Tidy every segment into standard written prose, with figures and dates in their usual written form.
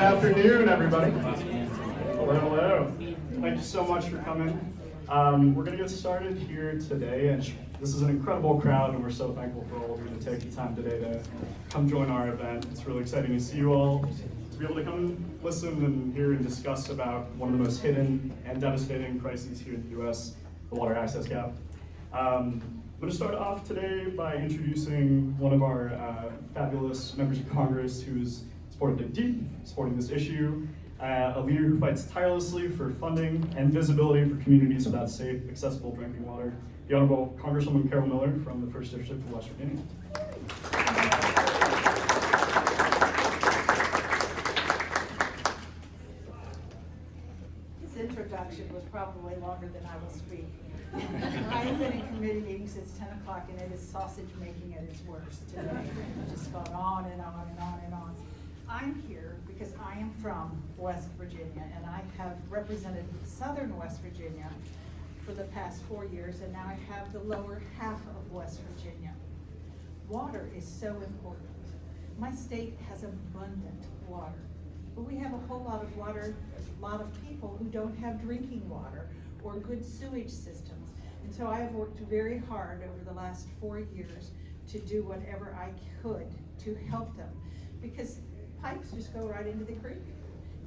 Good afternoon, everybody. Hello, hello. Thank you so much for coming. We're going to get started here today, and this is an incredible crowd, and we're so thankful for all of you to take the time today to come join our event. It's really exciting to see you all, to be able to come listen and hear and discuss about one of the most hidden and devastating crises here in the U.S., the water access gap. I'm going to start off today by introducing one of our fabulous members of Congress who's supported DigDeep, supporting this issue, a leader who fights tirelessly for funding and visibility for communities without safe, accessible drinking water, the Honorable Congresswoman Carol Miller from the 1st District of West Virginia. This introduction was probably longer than I will speak. I have been in committee meetings since 10 o'clock and it is sausage making at its worst today. It's just gone on and on and on and on. I'm here because I am from West Virginia and I have represented southern West Virginia for the past 4 years, and now I have the lower half of West Virginia. Water is so important. My state has abundant water, but we have a whole lot of water, a lot of people who don't have drinking water or good sewage systems. And so I have worked very hard over the last 4 years to do whatever I could to help them, because pipes just go right into the creek.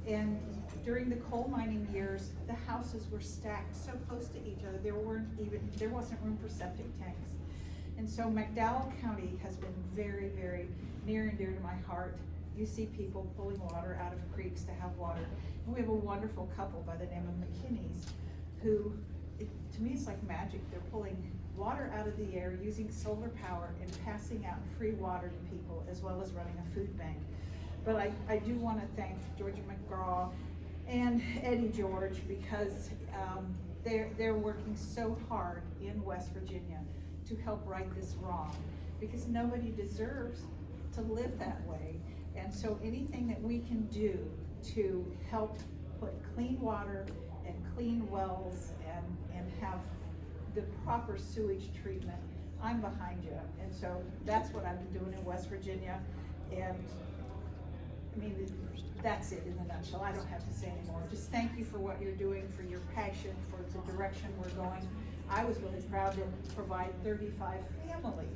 And during the coal mining years, the houses were stacked so close to each other, there wasn't room for septic tanks. And so McDowell County has been very, very near and dear to my heart. You see people pulling water out of creeks to have water. And we have a wonderful couple by the name of McKinney's who, to me, it's like magic. They're pulling water out of the air using solar power and passing out free water to people, as well as running a food bank. But I do want to thank Georgia McGraw and Eddie George, because they're working so hard in West Virginia to help right this wrong, because nobody deserves to live that way. And so anything that we can do to help put clean water and clean wells and have the proper sewage treatment, I'm behind you. And so that's what I've been doing in West Virginia. And I mean, that's it in a nutshell. I don't have to say anymore. Just thank you for what you're doing, for your passion, for the direction we're going. I was really proud to provide 35 families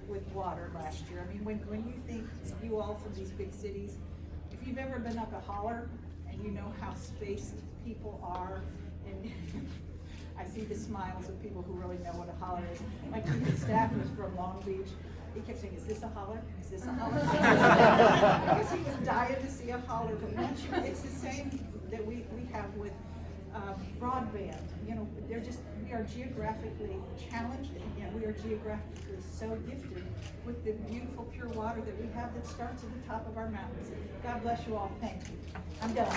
with water last year. I mean, when you think, you all from these big cities, if you've ever been up a holler and you know how spaced people are, and I see the smiles of people who really know what a holler is. My chief of staff was from Long Beach. He kept saying, "Is this a holler? Is this a holler?" Because he was dying to see a holler. But once you, it's the same that we have with broadband. You know, we are geographically challenged, and yet we are geographically so gifted with the beautiful pure water that we have that starts at the top of our mountains. God bless you all. Thank you. I'm done.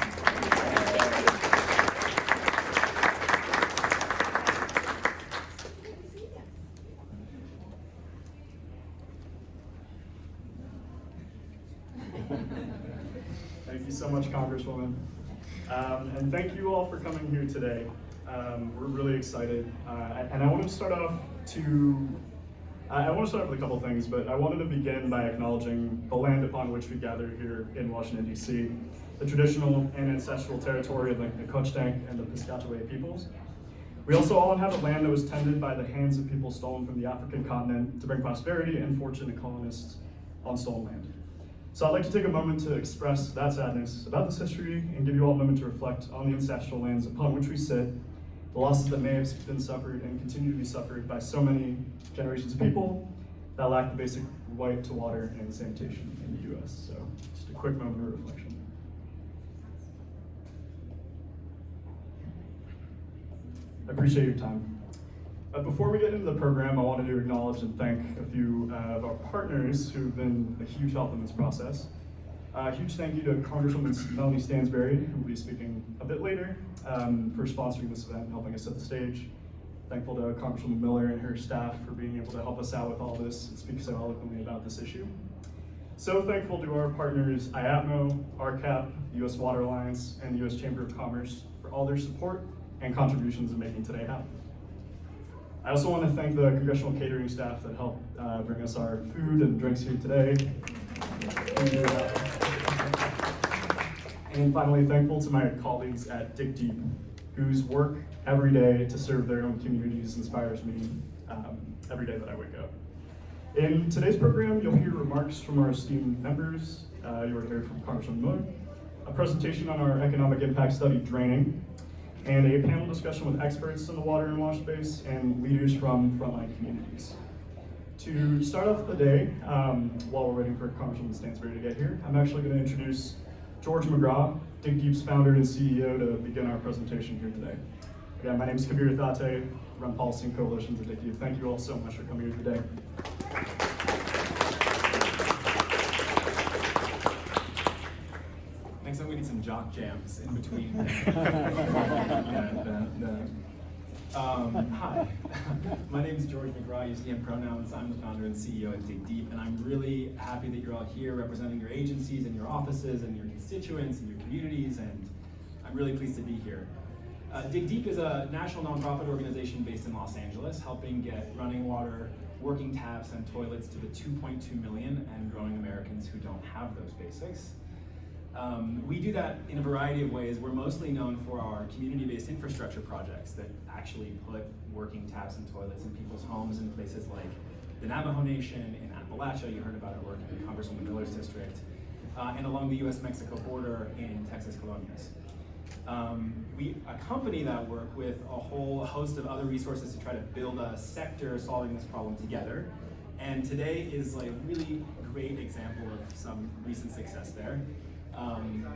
Thank you so much, Congresswoman. And thank you all for coming here today. We're really excited. And I want to start off with a couple of things, but I wanted to begin by acknowledging the land upon which we gather here in Washington, D.C., the traditional and ancestral territory of the Cochdang and the Piscataway peoples. We also all inhabit land that was tended by the hands of people stolen from the African continent to bring prosperity and fortune to colonists on stolen land. So I'd like to take a moment to express that sadness about this history and give you all a moment to reflect on the ancestral lands upon which we sit, the losses that may have been suffered and continue to be suffered by so many generations of people that lack the basic right to water and sanitation in the U.S. So just a quick moment of reflection. I appreciate your time. Before we get into the program, I wanted to acknowledge and thank a few of our partners who've been a huge help in this process. A huge thank you to Congresswoman Melanie Stansbury, who will be speaking a bit later, for sponsoring this event and helping us set the stage. Thankful to Congresswoman Miller and her staff for being able to help us out with all this and speak so eloquently about this issue. So thankful to our partners IAPMO, RCAP, the U.S. Water Alliance, and the U.S. Chamber of Commerce for all their support and contributions in making today happen. I also want to thank the congressional catering staff that helped bring us our food and drinks here today. And finally, thankful to my colleagues at DigDeep, whose work every day to serve their own communities inspires me every day that I wake up. In today's program, you'll hear remarks from our esteemed members. You already heard from Congresswoman Miller, a presentation on our economic impact study, Draining, and a panel discussion with experts in the water and wash space and leaders from frontline communities. To start off the day, while we're waiting for Congresswoman Stansbury to get here, I'm actually going to introduce George McGraw, DigDeep's founder and CEO, to begin our presentation here today. Again, my name is Kabir Thatte, run policy and coalitions at DigDeep. Thank you all so much for coming here today. Next time we need some jock jams in between. Hi, my name is George McGraw, use he, him pronouns. I'm the founder and CEO at DigDeep, and I'm really happy that you're all here representing your agencies and your offices and your constituents and your communities, and I'm really pleased to be here. DigDeep is a national nonprofit organization based in Los Angeles, helping get running water, working taps, and toilets to the 2.2 million and growing Americans who don't have those basics. We do that in a variety of ways. We're mostly known for our community-based infrastructure projects that actually put working taps and toilets in people's homes in places like the Navajo Nation, in Appalachia, you heard about our work in Congresswoman Miller's district, and along the US-Mexico border in Texas Colonias. We accompany that work with a whole host of other resources to try to build a sector solving this problem together. And today is like a really great example of some recent success there.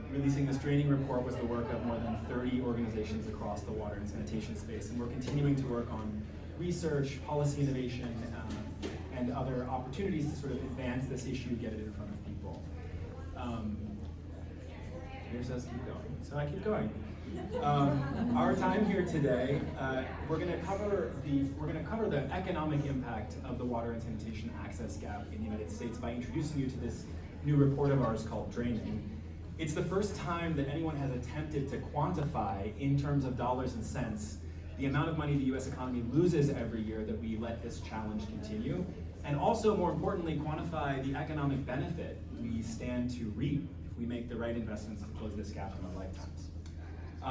Releasing this draining report was the work of more than 30 organizations across the water and sanitation space, and we're continuing to work on research, policy innovation, and other opportunities to sort of advance this issue, get it in front of people. Here says keep going, so I keep going. Our time here today, we're going to cover the economic impact of the water and sanitation access gap in the United States by introducing you to this new report of ours called Draining. It's the first time that anyone has attempted to quantify, in terms of dollars and cents, the amount of money the US economy loses every year that we let this challenge continue, and also, more importantly, quantify the economic benefit we stand to reap if we make the right investments to close this gap in our lifetimes.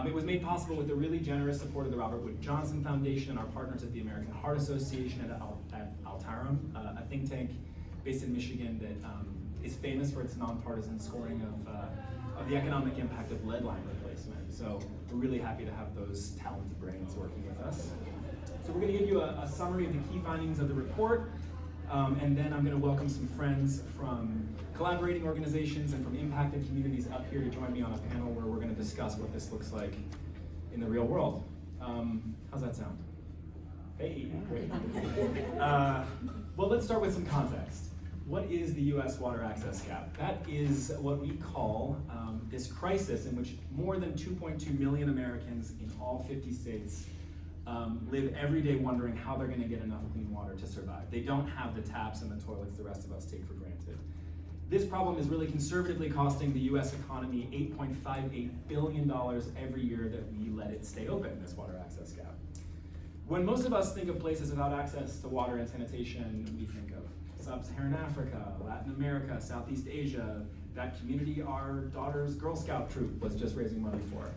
It was made possible with the really generous support of the Robert Wood Johnson Foundation and our partners at the American Heart Association at Altarum, a think tank based in Michigan that is famous for its nonpartisan scoring of the economic impact of lead line replacement. So we're really happy to have those talented brains working with us. So we're going to give you a summary of the key findings of the report, and then I'm going to welcome some friends from collaborating organizations and from impacted communities up here to join me on a panel where we're going to discuss what this looks like in the real world. How's that sound? Hey, great. Well, let's start with some context. What is the US water access gap? That is what we call this crisis in which more than 2.2 million Americans in all 50 states live every day wondering how they're going to get enough clean water to survive. They don't have the taps and the toilets the rest of us take for granted. This problem is really conservatively costing the US economy $8.58 billion every year that we let it stay open, this water access gap. When most of us think of places without access to water and sanitation, we think of Sub-Saharan Africa, Latin America, Southeast Asia, that community our daughter's Girl Scout troop was just raising money for.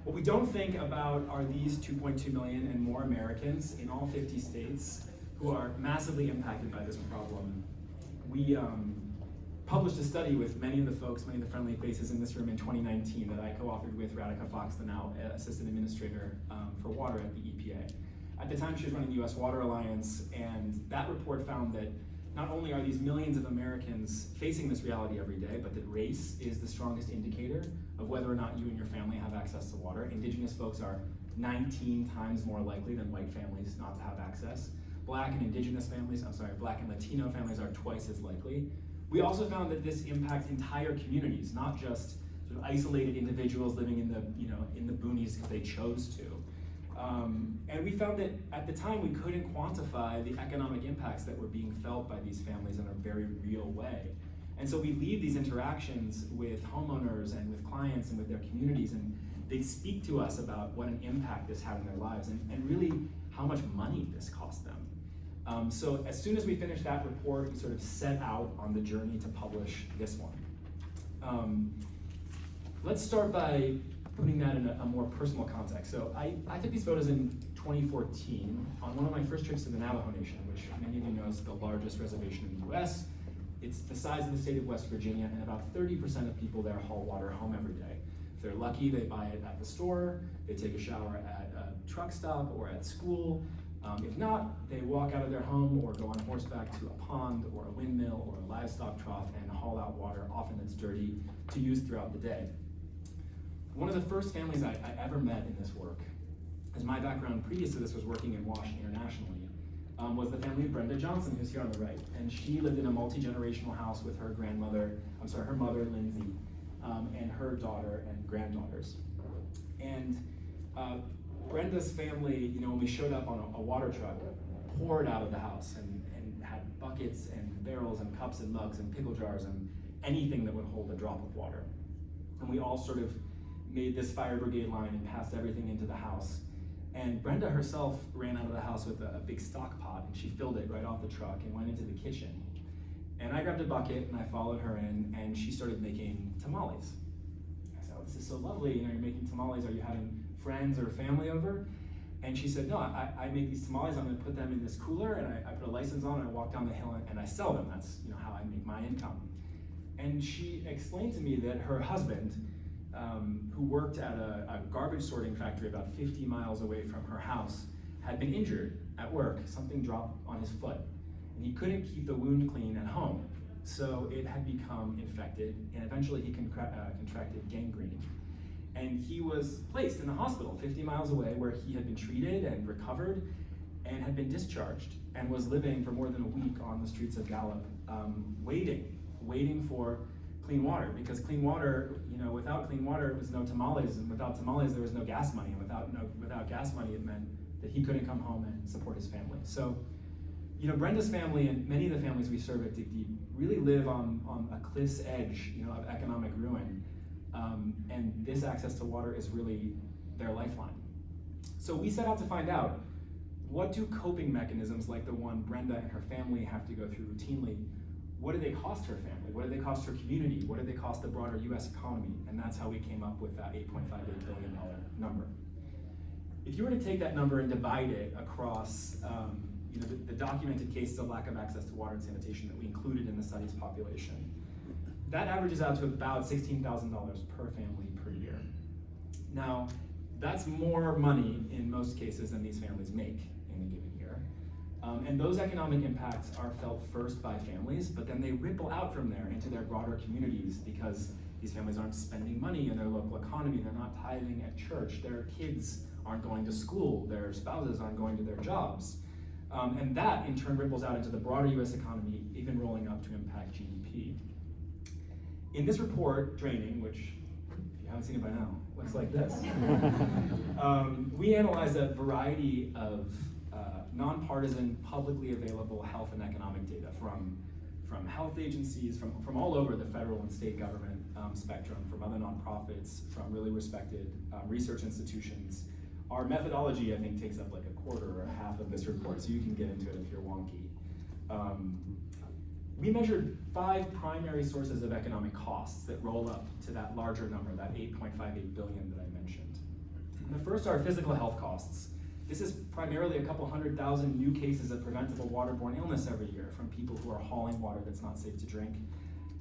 What we don't think about are these 2.2 million and more Americans in all 50 states who are massively impacted by this problem. We published a study with many of the folks, many of the friendly faces in this room in 2019 that I co-authored with Radhika Fox, the now Assistant Administrator for Water at the EPA. At the time, she was running the US Water Alliance, and that report found that not only are these millions of Americans facing this reality every day, but that race is the strongest indicator of whether or not you and your family have access to water. Indigenous folks are 19 times more likely than white families not to have access. Black and Latino families are twice as likely. We also found that this impacts entire communities, not just sort of isolated individuals living in the boonies because they chose to. And we found that at the time we couldn't quantify the economic impacts that were being felt by these families in a very real way. And so we lead these interactions with homeowners and with clients and with their communities, and they speak to us about what an impact this had in their lives and really how much money this cost them. So as soon as we finished that report, we sort of set out on the journey to publish this one. let's start by putting that in a more personal context. So I took these photos in 2014 on one of my first trips to the Navajo Nation, which many of you know is the largest reservation in the US. It's the size of the state of West Virginia, and about 30% of people there haul water home every day. If they're lucky, they buy it at the store, they take a shower at a truck stop or at school. If not, they walk out of their home or go on horseback to a pond or a windmill or a livestock trough and haul out water, often that's dirty, to use throughout the day. One of the first families I ever met in this work, as my background previous to this was working in WASH internationally, was the family of Brenda Johnson, who's here on the right. And she lived in a multi-generational house with her her mother, Lindsay, and her daughter and granddaughters. And Brenda's family, when we showed up on a water truck, poured out of the house and had buckets and barrels and cups and mugs and pickle jars and anything that would hold a drop of water. And we all sort of made this fire brigade line and passed everything into the house. And Brenda herself ran out of the house with a big stock pot, and she filled it right off the truck and went into the kitchen. And I grabbed a bucket and I followed her in, and she started making tamales. I said, "Oh, this is so lovely, you're making tamales, are you having friends or family over?" And she said, "No, I make these tamales, I'm gonna put them in this cooler, and I put a license on, and I walk down the hill and I sell them. That's how I make my income." And she explained to me that her husband, who worked at a garbage sorting factory about 50 miles away from her house, had been injured at work. Something dropped on his foot, and he couldn't keep the wound clean at home. So it had become infected, and eventually he contracted gangrene. And he was placed in the hospital 50 miles away, where he had been treated and recovered and had been discharged, and was living for more than a week on the streets of Gallup, waiting for clean water, because clean water, without clean water, it was no tamales, and without tamales, there was no gas money, and without gas money, it meant that he couldn't come home and support his family. So, Brenda's family and many of the families we serve at DigDeep really live on a cliff's edge, of economic ruin, and this access to water is really their lifeline. So we set out to find out, what do coping mechanisms like the one Brenda and her family have to go through routinely, what do they cost her family? What do they cost her community? What do they cost the broader US economy? And that's how we came up with that $8.58 billion number. If you were to take that number and divide it across the documented cases of lack of access to water and sanitation that we included in the study's population, that averages out to about $16,000 per family per year. Now, that's more money in most cases than these families make in a given year. And those economic impacts are felt first by families, but then they ripple out from there into their broader communities, because these families aren't spending money in their local economy, they're not tithing at church, their kids aren't going to school, their spouses aren't going to their jobs. And that in turn ripples out into the broader US economy, even rolling up to impact GDP. In this report, Draining, which, if you haven't seen it by now, looks like this, we analyzed a variety of nonpartisan, publicly available health and economic data from health agencies, from all over the federal and state government spectrum, from other nonprofits, from really respected research institutions. Our methodology, I think, takes up like a quarter or a half of this report, so you can get into it if you're wonky. We measured 5 primary sources of economic costs that roll up to that larger number, that $8.58 billion that I mentioned. And the first are physical health costs. This is primarily a couple 100,000 new cases of preventable waterborne illness every year from people who are hauling water that's not safe to drink.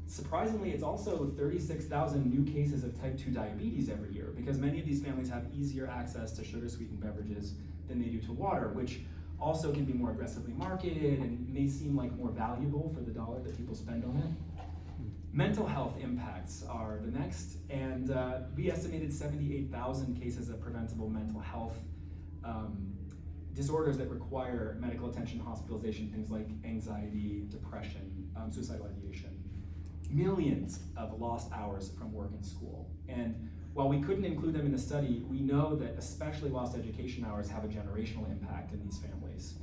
Surprisingly, it's also 36,000 new cases of type 2 diabetes every year, because many of these families have easier access to sugar-sweetened beverages than they do to water, which also can be more aggressively marketed and may seem like more valuable for the dollar that people spend on it. Mental health impacts are the next, and we estimated 78,000 cases of preventable mental health disorders that require medical attention, hospitalization, things like anxiety, depression, suicidal ideation. Millions of lost hours from work and school. And while we couldn't include them in the study, we know that especially lost education hours have a generational impact in these families.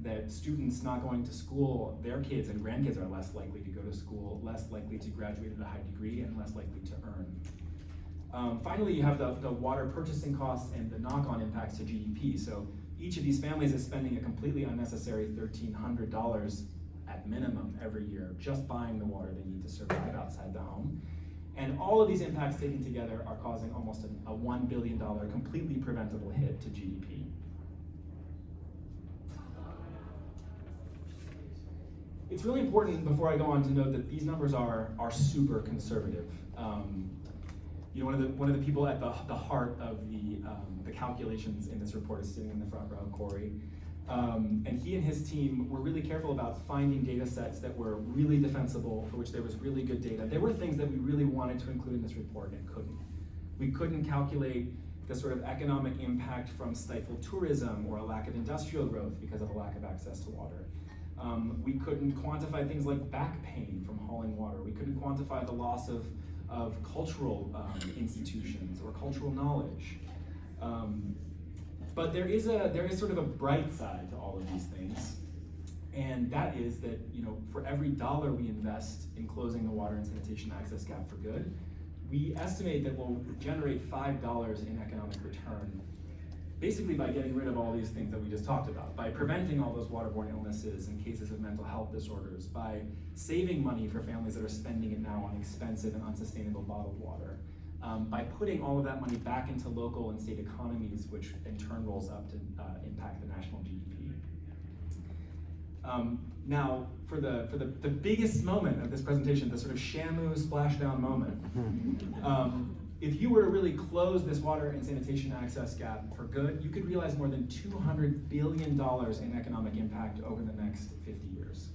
That students not going to school, their kids and grandkids are less likely to go to school, less likely to graduate at a high degree, and less likely to earn. Finally, you have the water purchasing costs and the knock-on impacts to GDP. So each of these families is spending a completely unnecessary $1,300 at minimum every year just buying the water they need to survive outside the home. And all of these impacts taken together are causing almost a $1 billion completely preventable hit to GDP. It's really important before I go on to note that these numbers are super conservative. You know, one of the people at the heart of the calculations in this report is sitting in the front row, Corey. And he and his team were really careful about finding data sets that were really defensible, for which there was really good data. There were things that we really wanted to include in this report and couldn't. We couldn't calculate the sort of economic impact from stifled tourism or a lack of industrial growth because of a lack of access to water. We couldn't quantify things like back pain from hauling water. We couldn't quantify the loss of cultural institutions or cultural knowledge. But there is sort of a bright side to all of these things, and that is that, you know, for every dollar we invest in closing the water and sanitation access gap for good, we estimate that we'll generate $5 in economic return, basically by getting rid of all these things that we just talked about, by preventing all those waterborne illnesses and cases of mental health disorders, by saving money for families that are spending it now on expensive and unsustainable bottled water, by putting all of that money back into local and state economies, which in turn rolls up to impact the national GDP. Now, for the biggest moment of this presentation, the sort of Shamu splashdown moment, if you were to really close this water and sanitation access gap for good, you could realize more than $200 billion in economic impact over the next 50 years.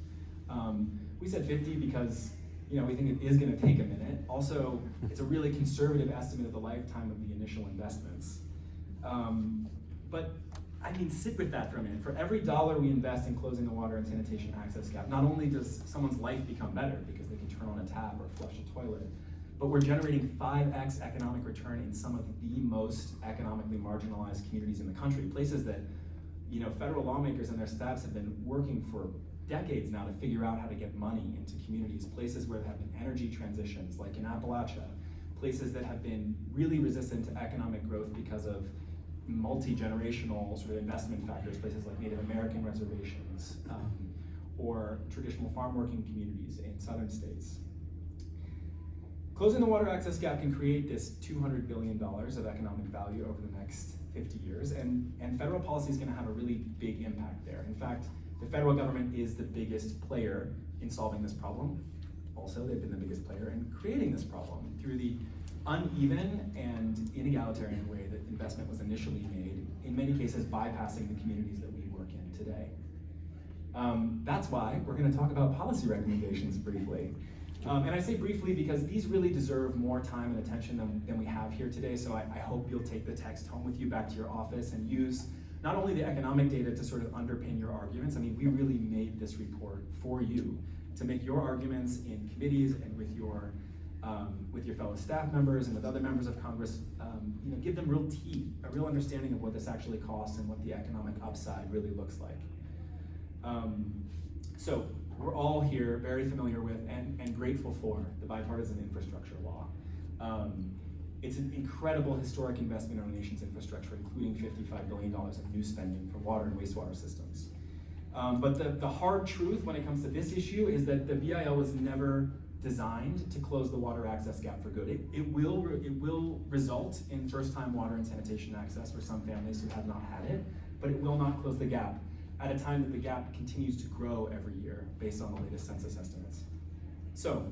We said 50 because, you know, we think it is going to take a minute. Also, it's a really conservative estimate of the lifetime of the initial investments. But I mean, sit with that for a minute. For every dollar we invest in closing the water and sanitation access gap, not only does someone's life become better because they can turn on a tap or flush a toilet, but we're generating 5x economic return in some of the most economically marginalized communities in the country, places that, you know, federal lawmakers and their staffs have been working for decades now to figure out how to get money into communities, places where there have been energy transitions, like in Appalachia, places that have been really resistant to economic growth because of multi-generational sort of investment factors, places like Native American reservations, or traditional farm working communities in southern states. Closing the water access gap can create this $200 billion of economic value over the next 50 years, and federal policy is going to have a really big impact there. In fact, the federal government is the biggest player in solving this problem. Also, they've been the biggest player in creating this problem through the uneven and inegalitarian way that investment was initially made, in many cases bypassing the communities that we work in today. That's why we're going to talk about policy recommendations briefly. And I say briefly because these really deserve more time and attention than we have here today, so I hope you'll take the text home with you back to your office and use not only the economic data to sort of underpin your arguments. I mean, we really made this report for you to make your arguments in committees and with your fellow staff members and with other members of Congress, you know, give them real teeth, a real understanding of what this actually costs and what the economic upside really looks like. So we're all here very familiar with and grateful for the bipartisan infrastructure law. It's an incredible historic investment in our nation's infrastructure, including $55 billion in new spending for water and wastewater systems. But the hard truth when it comes to this issue is that the BIL was never designed to close the water access gap for good. It will result in first-time water and sanitation access for some families who have not had it, but it will not close the gap at a time that the gap continues to grow every year based on the latest census estimates. So,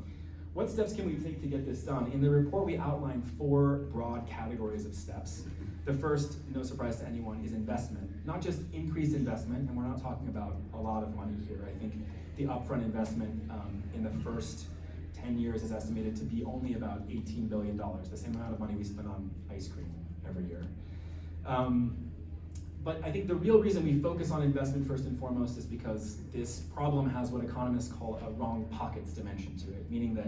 what steps can we take to get this done? In the report, we outlined 4 broad categories of steps. The first, no surprise to anyone, is investment. Not just increased investment, and we're not talking about a lot of money here. I think the upfront investment in the first 10 years is estimated to be only about $18 billion, the same amount of money we spend on ice cream every year. But I think the real reason we focus on investment first and foremost is because this problem has what economists call a wrong pockets dimension to it, meaning that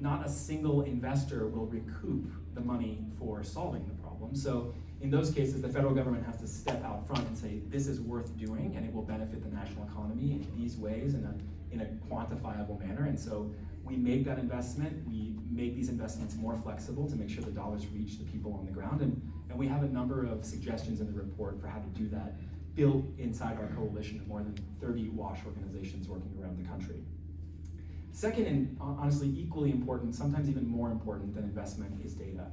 not a single investor will recoup the money for solving the problem. So in those cases, the federal government has to step out front and say, this is worth doing and it will benefit the national economy in these ways in a quantifiable manner. And so we make that investment, we make these investments more flexible to make sure the dollars reach the people on the ground. And we have a number of suggestions in the report for how to do that, built inside our coalition of more than 30 WASH organizations working around the country. Second, and honestly equally important, sometimes even more important than investment, is data.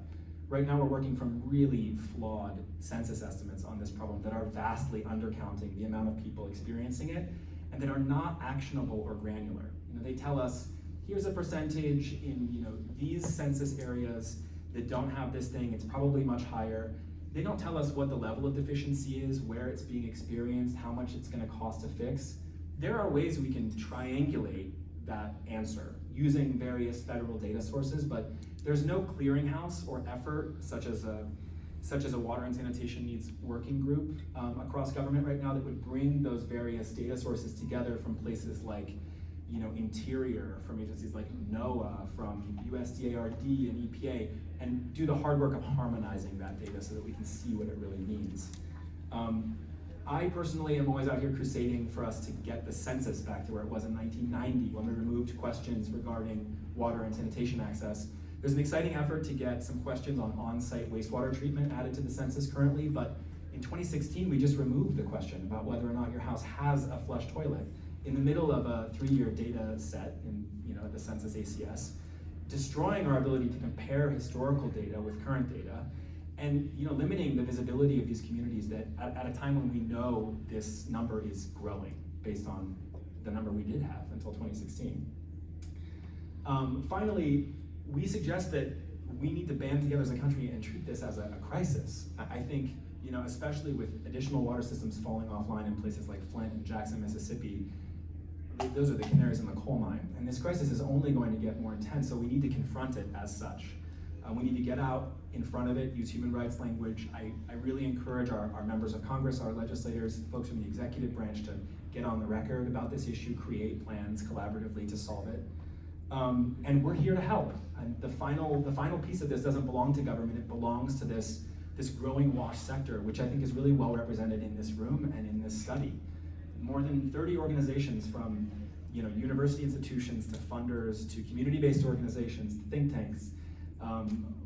Right now we're working from really flawed census estimates on this problem that are vastly undercounting the amount of people experiencing it and that are not actionable or granular. They tell us, here's a percentage in these census areas that don't have this thing, it's probably much higher. They don't tell us what the level of deficiency is, where it's being experienced, how much it's gonna cost to fix. There are ways we can triangulate that answer using various federal data sources, but there's no clearinghouse or effort such as a water and sanitation needs working group across government right now that would bring those various data sources together from places like Interior, from agencies like NOAA, from USDARD and EPA, and do the hard work of harmonizing that data so that we can see what it really means. I personally am always out here crusading for us to get the census back to where it was in 1990 when we removed questions regarding water and sanitation access. There's an exciting effort to get some questions on on-site wastewater treatment added to the census currently, but in 2016 we just removed the question about whether or not your house has a flush toilet in the middle of a 3-year data set in the census ACS, destroying our ability to compare historical data with current data, and limiting the visibility of these communities that at a time when we know this number is growing based on the number we did have until 2016. Finally, we suggest that we need to band together as a country and treat this as a crisis. I think, especially with additional water systems falling offline in places like Flint and Jackson, Mississippi, those are the canaries in the coal mine. And this crisis is only going to get more intense, so we need to confront it as such. We need to get out in front of it, use human rights language. I really encourage our members of Congress, our legislators, folks from the executive branch to get on the record about this issue, create plans collaboratively to solve it. And we're here to help. And the final piece of this doesn't belong to government, it belongs to this growing WASH sector, which I think is really well represented in this room and in this study. More than 30 organizations from university institutions to funders to community-based organizations, think tanks,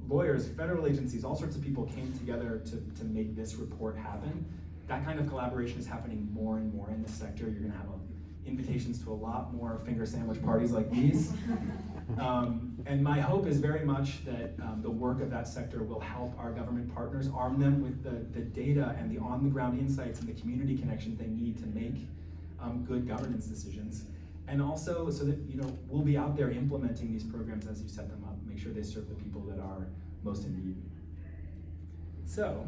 lawyers, federal agencies, all sorts of people came together to make this report happen. That kind of collaboration is happening more and more in this sector. You're gonna have invitations to a lot more finger sandwich parties like these. And my hope is very much that the work of that sector will help our government partners, arm them with the data and the on-the-ground insights and the community connections they need to make good governance decisions. And also so that we'll be out there implementing these programs as you set them up, make sure they serve the people that are most in need. So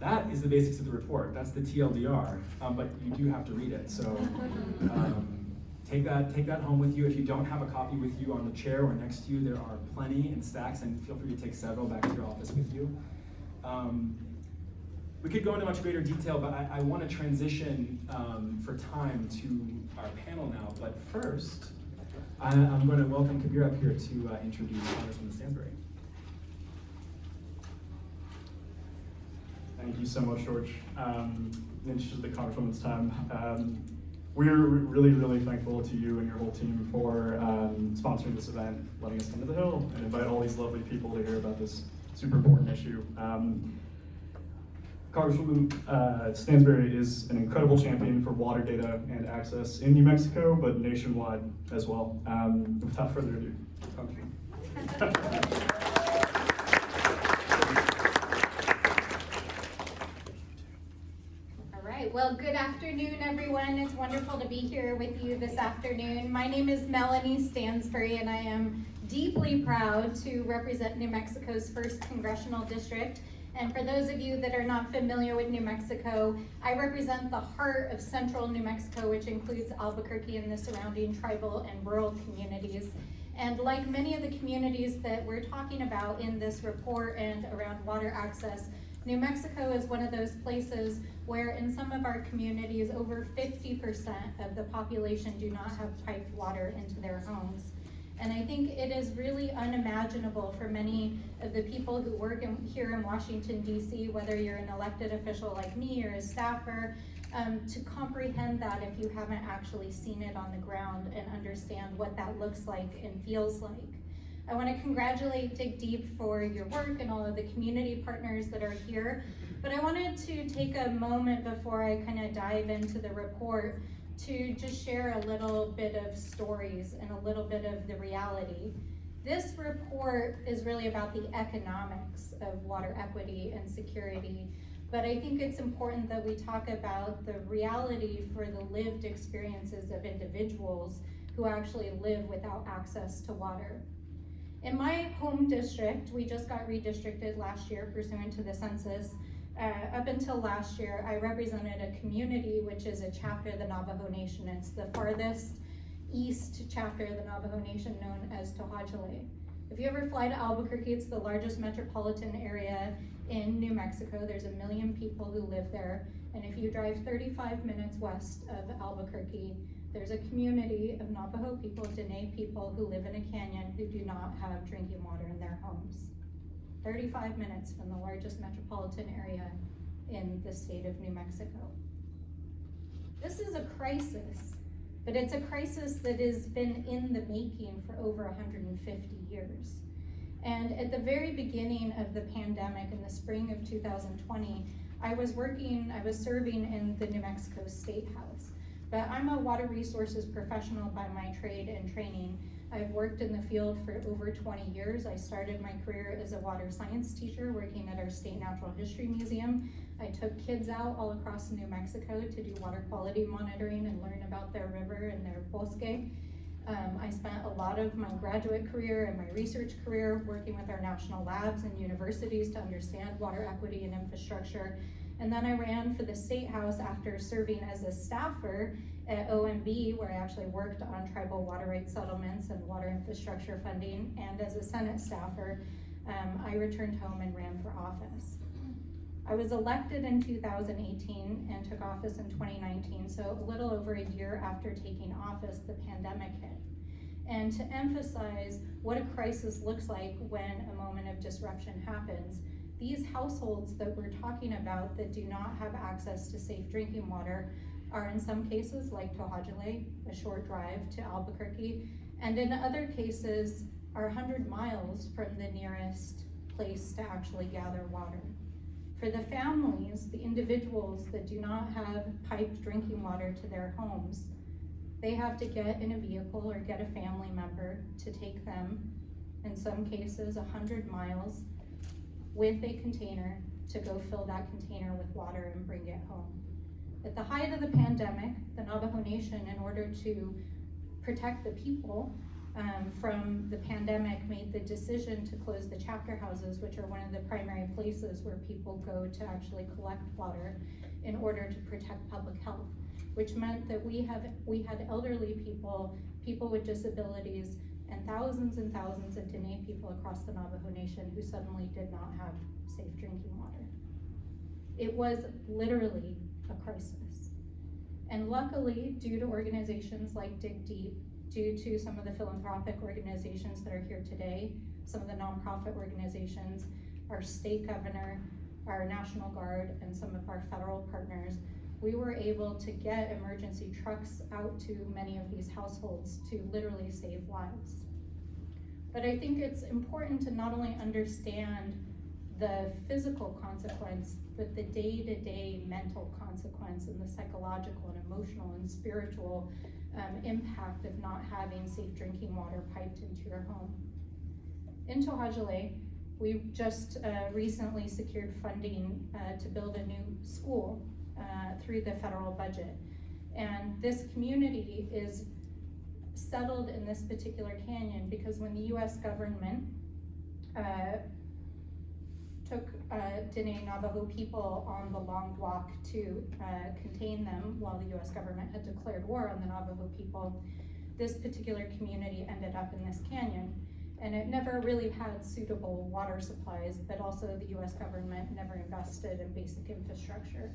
that is the basics of the report. That's the TLDR, but you do have to read it. So take that home with you. If you don't have a copy with you on the chair or next to you, there are plenty in stacks, and feel free to take several back to your office with you. We could go into much greater detail, but I want to transition for time to our panel now. But first, I'm going to welcome Kabir up here to introduce Congresswoman Stansbury. Thank you so much, George. In the interest of the Congresswoman's time, we're really, really thankful to you and your whole team for sponsoring this event, letting us come to the Hill, and invite all these lovely people to hear about this super important issue. Congresswoman Stansbury is an incredible champion for water data and access in New Mexico, but nationwide as well. Without further ado, Congresswoman. Well, good afternoon, everyone. It's wonderful to be here with you this afternoon. My name is Melanie Stansbury, and I am deeply proud to represent New Mexico's 1st Congressional District. And for those of you that are not familiar with New Mexico, I represent the heart of central New Mexico, which includes Albuquerque and the surrounding tribal and rural communities. And like many of the communities that we're talking about in this report and around water access, New Mexico is one of those places where in some of our communities, over 50% of the population do not have piped water into their homes. And I think it is really unimaginable for many of the people who work here in Washington, D.C., whether you're an elected official like me or a staffer, to comprehend that if you haven't actually seen it on the ground and understand what that looks like and feels like. I want to congratulate DigDeep for your work and all of the community partners that are here, but I wanted to take a moment before I kind of dive into the report to just share a little bit of stories and a little bit of the reality. This report is really about the economics of water equity and security, but I think it's important that we talk about the reality for the lived experiences of individuals who actually live without access to water. In my home district, we just got redistricted last year pursuant to the census. Up until last year, I represented a community which is a chapter of the Navajo Nation. It's the farthest east chapter of the Navajo Nation, known as Tohajale. If you ever fly to Albuquerque, it's the largest metropolitan area in New Mexico. There's 1 million people who live there. And if you drive 35 minutes west of Albuquerque, there's a community of Navajo people, Renée people, who live in a canyon who do not have drinking water in their homes. 35 minutes from the largest metropolitan area in the state of New Mexico. This is a crisis, but it's a crisis that has been in the making for over 150 years. And at the very beginning of the pandemic in the spring of 2020, I was serving in the New Mexico State House. But I'm a water resources professional by my trade and training. I've worked in the field for over 20 years. I started my career as a water science teacher working at our State Natural History Museum. I took kids out all across New Mexico to do water quality monitoring and learn about their river and their bosque. I spent a lot of my graduate career and my research career working with our national labs and universities to understand water equity and infrastructure. And then I ran for the State House after serving as a staffer at OMB, where I actually worked on tribal water rights settlements and water infrastructure funding. And as a Senate staffer, I returned home and ran for office. I was elected in 2018 and took office in 2019, so a little over a year after taking office, the pandemic hit. And to emphasize what a crisis looks like when a moment of disruption happens, these households that we're talking about that do not have access to safe drinking water are in some cases like Tohajale, a short drive to Albuquerque, and in other cases are 100 miles from the nearest place to actually gather water. For the families, the individuals that do not have piped drinking water to their homes, they have to get in a vehicle or get a family member to take them, in some cases 100 miles, with a container to go fill that container with water and bring it home. At the height of the pandemic, the Navajo Nation, in order to protect the people from the pandemic, made the decision to close the chapter houses, which are one of the primary places where people go to actually collect water in order to protect public health, which meant that we had elderly people, people with disabilities, and thousands of Renée people across the Navajo Nation who suddenly did not have safe drinking water. It was literally a crisis. And luckily, due to organizations like DigDeep, due to some of the philanthropic organizations that are here today, some of the nonprofit organizations, our state governor, our National Guard, and some of our federal partners, we were able to get emergency trucks out to many of these households to literally save lives. But I think it's important to not only understand the physical consequence, but the day-to-day mental consequence and the psychological and emotional and spiritual impact of not having safe drinking water piped into your home. In Tohajale, we just recently secured funding to build a new school through the federal budget. And this community is settled in this particular canyon because when the US government took Renée Navajo people on the long walk to contain them while the US government had declared war on the Navajo people, this particular community ended up in this canyon. And it never really had suitable water supplies, but also the US government never invested in basic infrastructure.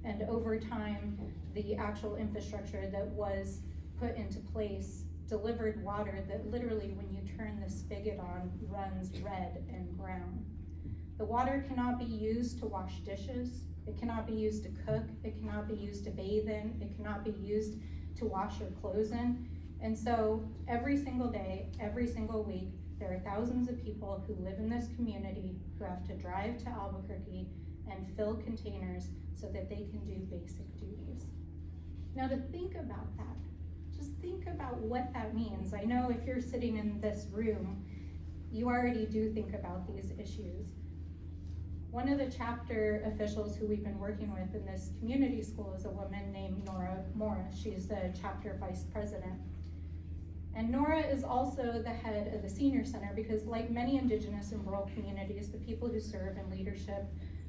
And over time, the actual infrastructure that was put into place delivered water that literally, when you turn the spigot on, runs red and brown. The water cannot be used to wash dishes, it cannot be used to cook, it cannot be used to bathe in, it cannot be used to wash your clothes in. And so every single day, every single week, there are thousands of people who live in this community who have to drive to Albuquerque and fill containers so that they can do basic duties. Now to think about that, just think about what that means. I know if you're sitting in this room, you already do think about these issues. One of the chapter officials who we've been working with in this community school is a woman named Nora Morris. She's the chapter vice president. And Nora is also the head of the senior center because like many indigenous and rural communities, the people who serve in leadership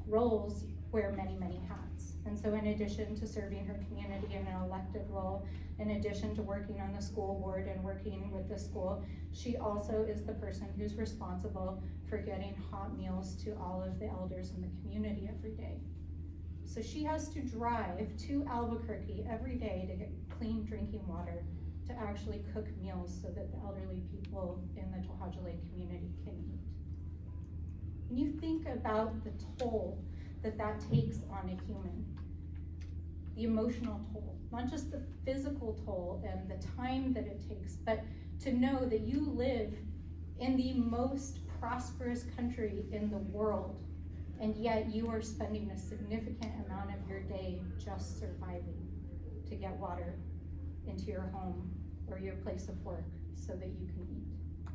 roles wear many, many hats. And so in addition to serving her community in an elected role, in addition to working on the school board and working with the school, she also is the person who's responsible for getting hot meals to all of the elders in the community every day. So she has to drive to Albuquerque every day to get clean drinking water to actually cook meals so that the elderly people in the To'Hajiilee community can eat. When you think about the toll that that takes on a human, the emotional toll, not just the physical toll and the time that it takes, but to know that you live in the most prosperous country in the world, and yet you are spending a significant amount of your day just surviving to get water into your home or your place of work so that you can eat.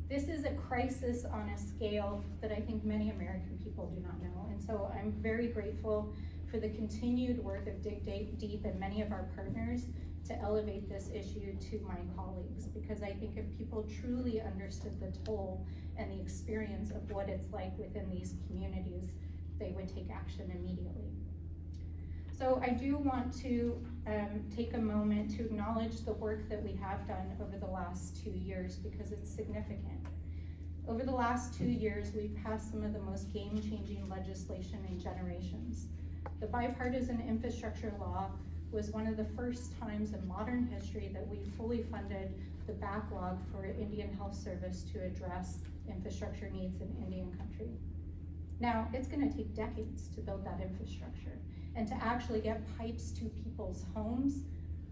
This is a crisis on a scale that I think many American people do not know. And so I'm very grateful for the continued work of DigDeep and many of our partners to elevate this issue to my colleagues, because I think if people truly understood the toll and the experience of what it's like within these communities, they would take action immediately. So I do want to take a moment to acknowledge the work that we have done over the last 2 years because it's significant. Over the last 2 years, we've passed some of the most game-changing legislation in generations. The bipartisan infrastructure law was one of the first times in modern history that we fully funded the backlog for Indian Health Service to address infrastructure needs in Indian country. Now, it's gonna take decades to build that infrastructure. And to actually get pipes to people's homes,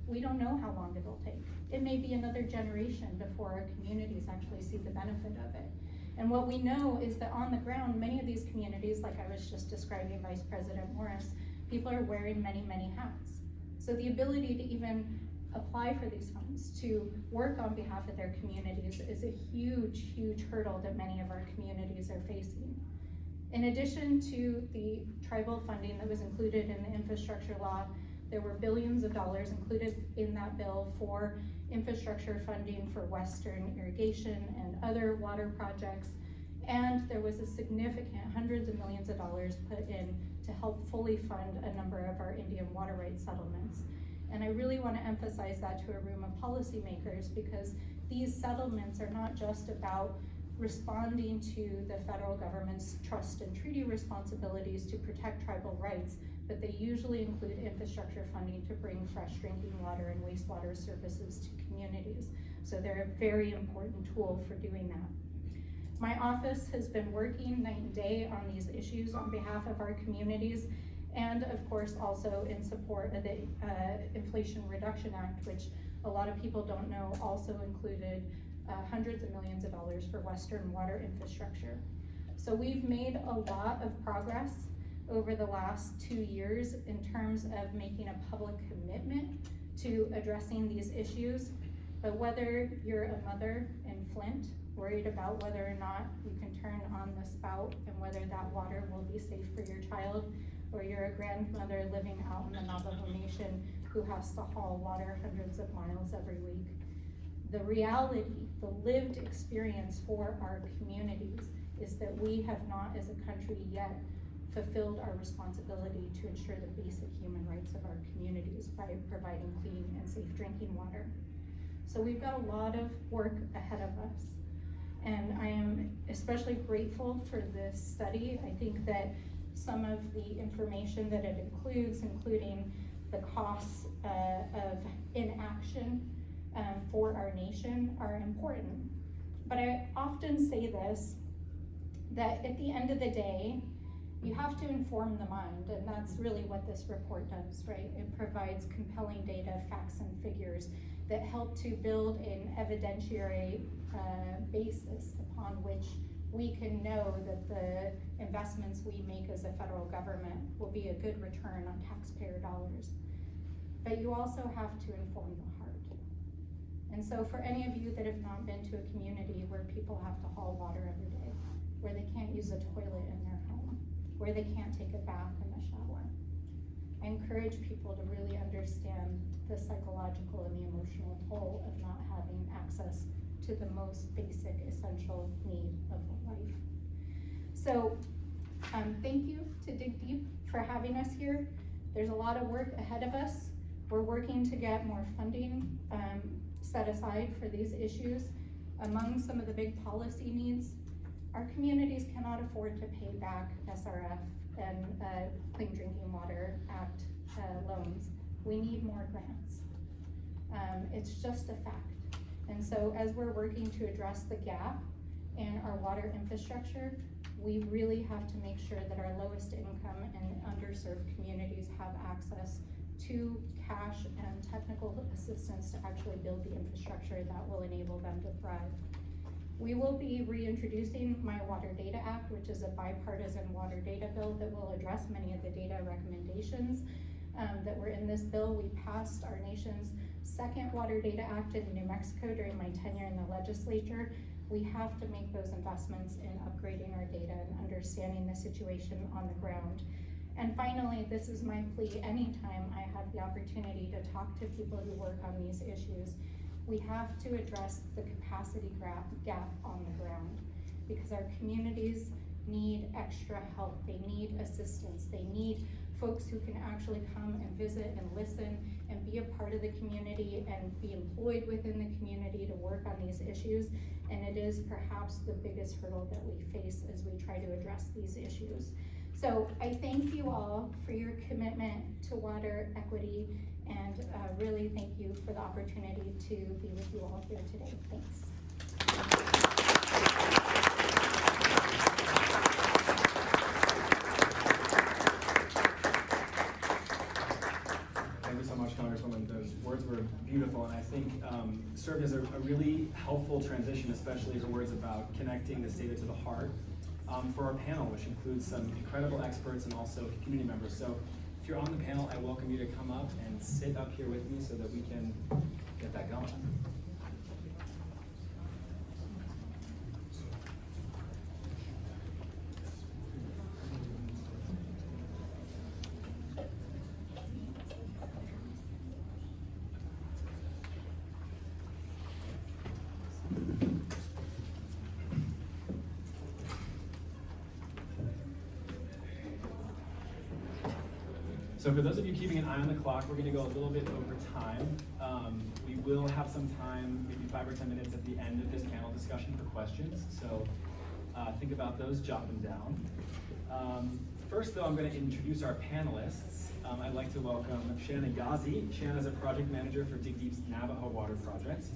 we don't know how long it'll take. It may be another generation before our communities actually see the benefit of it. And what we know is that on the ground, many of these communities, like I was just describing Vice President Morris, people are wearing many, many hats. So the ability to even apply for these funds, to work on behalf of their communities is a huge, huge hurdle that many of our communities are facing. In addition to the tribal funding that was included in the infrastructure law, there were billions of dollars included in that bill for infrastructure funding for Western irrigation and other water projects. And there was a significant hundreds of millions of dollars put in to help fully fund a number of our Indian water rights settlements. And I really want to emphasize that to a room of policymakers, because these settlements are not just about responding to the federal government's trust and treaty responsibilities to protect tribal rights, but they usually include infrastructure funding to bring fresh drinking water and wastewater services to communities. So they're a very important tool for doing that. My office has been working night and day on these issues on behalf of our communities, and of course also in support of the Inflation Reduction Act, which a lot of people don't know also included hundreds of millions of dollars for Western water infrastructure. So we've made a lot of progress over the last 2 years in terms of making a public commitment to addressing these issues. But whether you're a mother in Flint, worried about whether or not you can turn on the spout and whether that water will be safe for your child, or you're a grandmother living out in the Navajo Nation who has to haul water hundreds of miles every week, the reality, the lived experience for our communities is that we have not as a country yet fulfilled our responsibility to ensure the basic human rights of our communities by providing clean and safe drinking water. So we've got a lot of work ahead of us. And I am especially grateful for this study. I think that some of the information that it includes, including the costs of inaction for our nation, are important. But I often say this, that at the end of the day, you have to inform the mind, and that's really what this report does, right? It provides compelling data, facts, and figures that help to build an evidentiary basis upon which we can know that the investments we make as a federal government will be a good return on taxpayer dollars. but you also have to inform the heart. And so for any of you that have not been to a community where people have to haul water every day, where they can't use a toilet in their home, where they can't take a bath in the shower, I encourage people to really understand the psychological and the emotional toll of not having access to the most basic essential need of life. So thank you to DigDeep for having us here. There's a lot of work ahead of us. We're working to get more funding set aside for these issues. Among some of the big policy needs, our communities cannot afford to pay back SRF and Clean Drinking Water Act loans. We need more grants. It's just a fact. And so as we're working to address the gap in our water infrastructure, we really have to make sure that our lowest income and underserved communities have access to cash and technical assistance to actually build the infrastructure that will enable them to thrive. We will be reintroducing my Water Data Act, which is a bipartisan water data bill that will address many of the data recommendations that were in this bill. We passed our nation's second Water Data Act in New Mexico during my tenure in the legislature. We have to make those investments in upgrading our data and understanding the situation on the ground. And finally, this is my plea, anytime I have the opportunity to talk to people who work on these issues, we have to address the capacity gap on the ground, because our communities need extra help. They need assistance. They need folks who can actually come and visit and listen and be a part of the community and be employed within the community to work on these issues. And it is perhaps the biggest hurdle that we face as we try to address these issues. So I thank you all for your commitment to water equity, and really thank you for the opportunity to be with you all here today. Thanks. Thank you so much, Congresswoman. Those words were beautiful, and I think served as a really helpful transition, especially her words about connecting this data to the heart for our panel, which includes some incredible experts and also community members. So if you're on the panel, I welcome you to come up and sit up here with me so that we can get that going. So for those of you keeping an eye on the clock, we're going to go a little bit over time. We will have some time, maybe 5 or 10 minutes at the end of this panel discussion for questions. So think about those, jot them down. First though, I'm going to introduce our panelists. I'd like to welcome Shanna Yazzie. Shanna is a project manager for DigDeep's Navajo Water Project.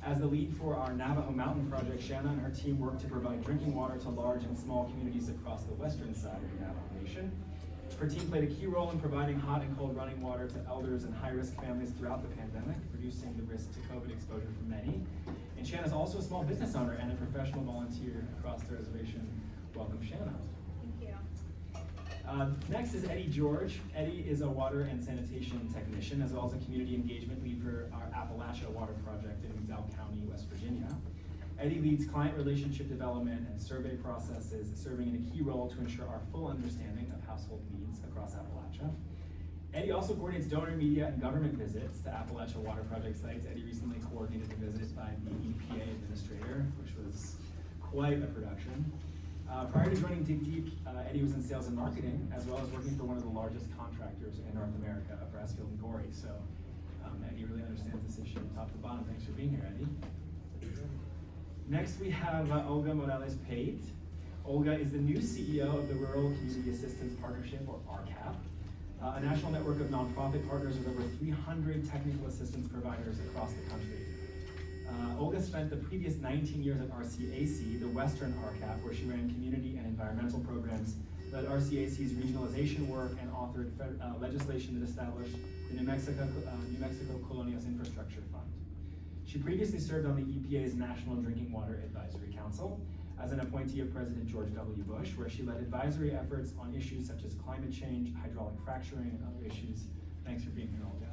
As the lead for our Navajo Mountain Project, Shanna and her team work to provide drinking water to large and small communities across the western side of the Navajo Nation. Her team played a key role in providing hot and cold running water to elders and high-risk families throughout the pandemic, reducing the risk to COVID exposure for many. And Shanna's also a small business owner and a professional volunteer across the reservation. Welcome, Shanna. Thank you. Next is Eddie George. Eddie is a water and sanitation technician, as well as a community engagement lead for our Appalachia Water Project in McDowell County, West Virginia. Eddie leads client relationship development and survey processes, serving in a key role to ensure our full understanding of household needs across Appalachia. Eddie also coordinates donor, media, and government visits to Appalachia Water Project sites. Eddie recently coordinated a visit by the EPA administrator, which was quite a production. Prior to joining DigDeep, Eddie was in sales and marketing, as well as working for one of the largest contractors in North America, Brasfield and Gorey. So Eddie really understands this issue from top to bottom. Thanks for being here, Eddie. Next, we have Olga Morales-Pate. Olga is the new CEO of the Rural Community Assistance Partnership, or RCAP, a national network of nonprofit partners with over 300 technical assistance providers across the country. Olga spent the previous 19 years at RCAC, the Western RCAP, where she ran community and environmental programs, led RCAC's regionalization work, and authored legislation that established the New Mexico Colonial Infrastructure Fund. She previously served on the EPA's National Drinking Water Advisory Council as an appointee of President George W. Bush, where she led advisory efforts on issues such as climate change, hydraulic fracturing, and other issues. Thanks for being here, Olga.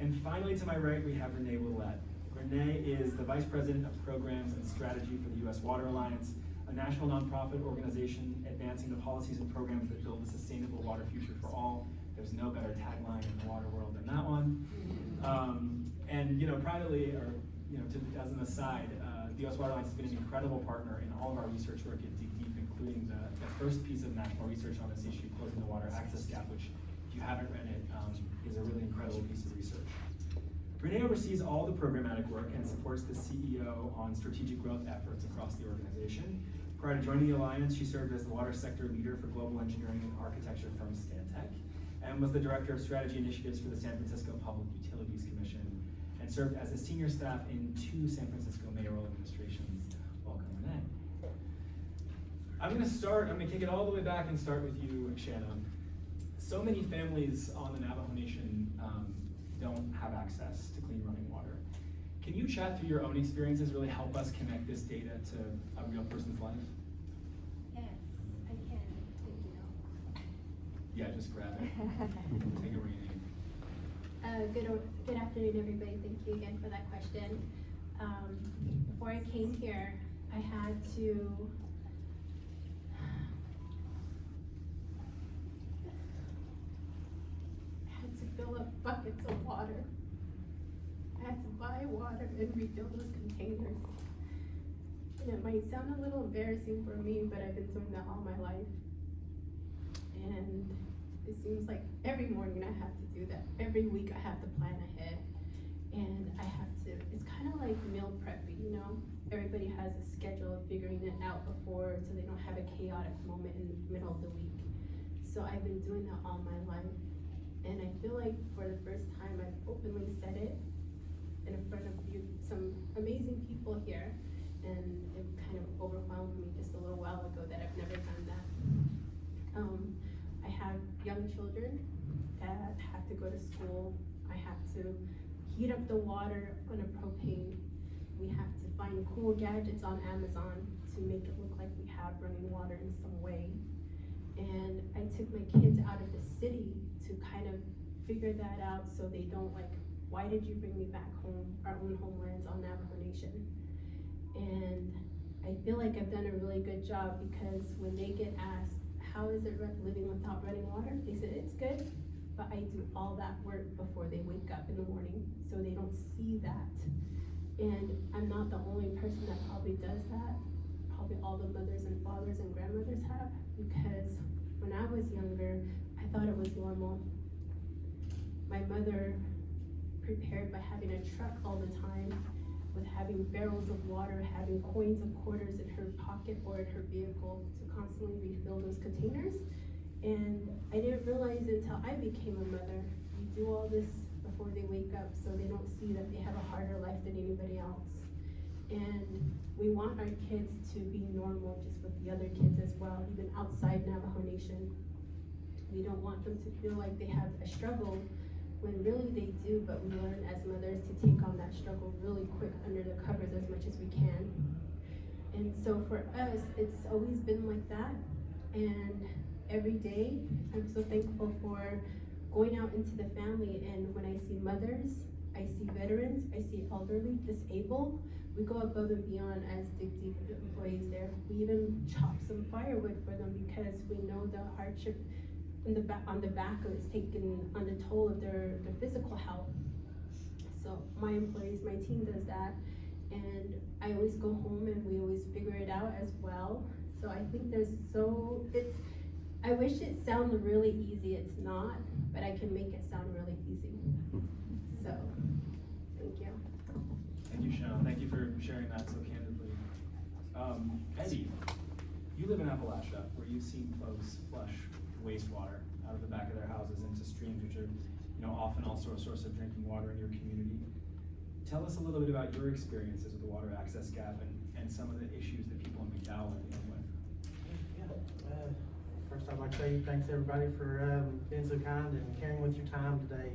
And finally, to my right, we have Renée Willette. Renée is the Vice President of Programs and Strategy for the U.S. Water Alliance, a national nonprofit organization advancing the policies and programs that build a sustainable water future for all. There's no better tagline in the water world than that one. And privately, or as an aside, the U.S. Water Alliance has been an incredible partner in all of our research work at DigDeep, including the first piece of national research on this issue, Closing the Water Access Gap, which, if you haven't read it, is a really incredible piece of research. Renée oversees all the programmatic work and supports the CEO on strategic growth efforts across the organization. Prior to joining the Alliance, she served as the water sector leader for global engineering and architecture firm Stantec, and was the director of strategy initiatives for the San Francisco Public Utilities Commission, and served as a senior staff in 2 San Francisco mayoral administrations. Welcome, Renée. I'm gonna kick it all the way back and start with you, Shanna. So many families on the Navajo Nation don't have access to clean running water. Can you chat through your own experiences, really help us connect this data to a real person's life? Yes, I can. Thank you. Yeah, just grab it. Take it, Renée. Good afternoon, everybody. Thank you again for that question. Before I came here, I had to fill up buckets of water. I had to buy water and refill those containers. And it might sound a little embarrassing for me, but I've been doing that all my life. And it seems like every morning I have to do that. Every week I have to plan ahead. And I have to, it's kind of like meal prepping, Everybody has a schedule of figuring it out before so they don't have a chaotic moment in the middle of the week. So I've been doing that all my life. And I feel like for the first time I've openly said it in front of some amazing people here. And it kind of overwhelmed me just a little while ago that I've never done that. I have young children that have to go to school. I have to heat up the water on a propane. We have to find cool gadgets on Amazon to make it look like we have running water in some way. And I took my kids out of the city to kind of figure that out so they don't why did you bring me back home, our own homelands on Navajo Nation? And I feel like I've done a really good job because when they get asked, how is it living without running water? They said, it's good, but I do all that work before they wake up in the morning, so they don't see that. And I'm not the only person that probably does that. Probably all the mothers and fathers and grandmothers have, because when I was younger, I thought it was normal. My mother prepared by having a truck all the time, with having barrels of water, having coins of quarters in her pocket or in her vehicle to constantly refill those containers. And I didn't realize until I became a mother, we do all this before they wake up so they don't see that they have a harder life than anybody else. And we want our kids to be normal just with the other kids as well, even outside Navajo Nation. We don't want them to feel like they have a struggle when really they do, but we learn as mothers to take on that struggle really quick under the covers as much as we can. And so for us, it's always been like that. And every day, I'm so thankful for going out into the family, and when I see mothers, I see veterans, I see elderly, disabled, we go above and beyond as DigDeep employees there. We even chop some firewood for them because we know the hardship on the back of it's taking on the toll of their physical health. So my employees, my team does that, and I always go home and we always figure it out as well. So I think I wish it sounded really easy, it's not, but I can make it sound really easy. So, thank you. Thank you, Shanna. Thank you for sharing that so candidly. Eddie, you live in Appalachia, where you've seen folks flush wastewater out of the back of their houses into streams, which are, often also a source of drinking water in your community. Tell us a little bit about your experiences with the water access gap and some of the issues that people in McDowell are dealing with. First, I'd like to say thanks everybody for being so kind and caring with your time today.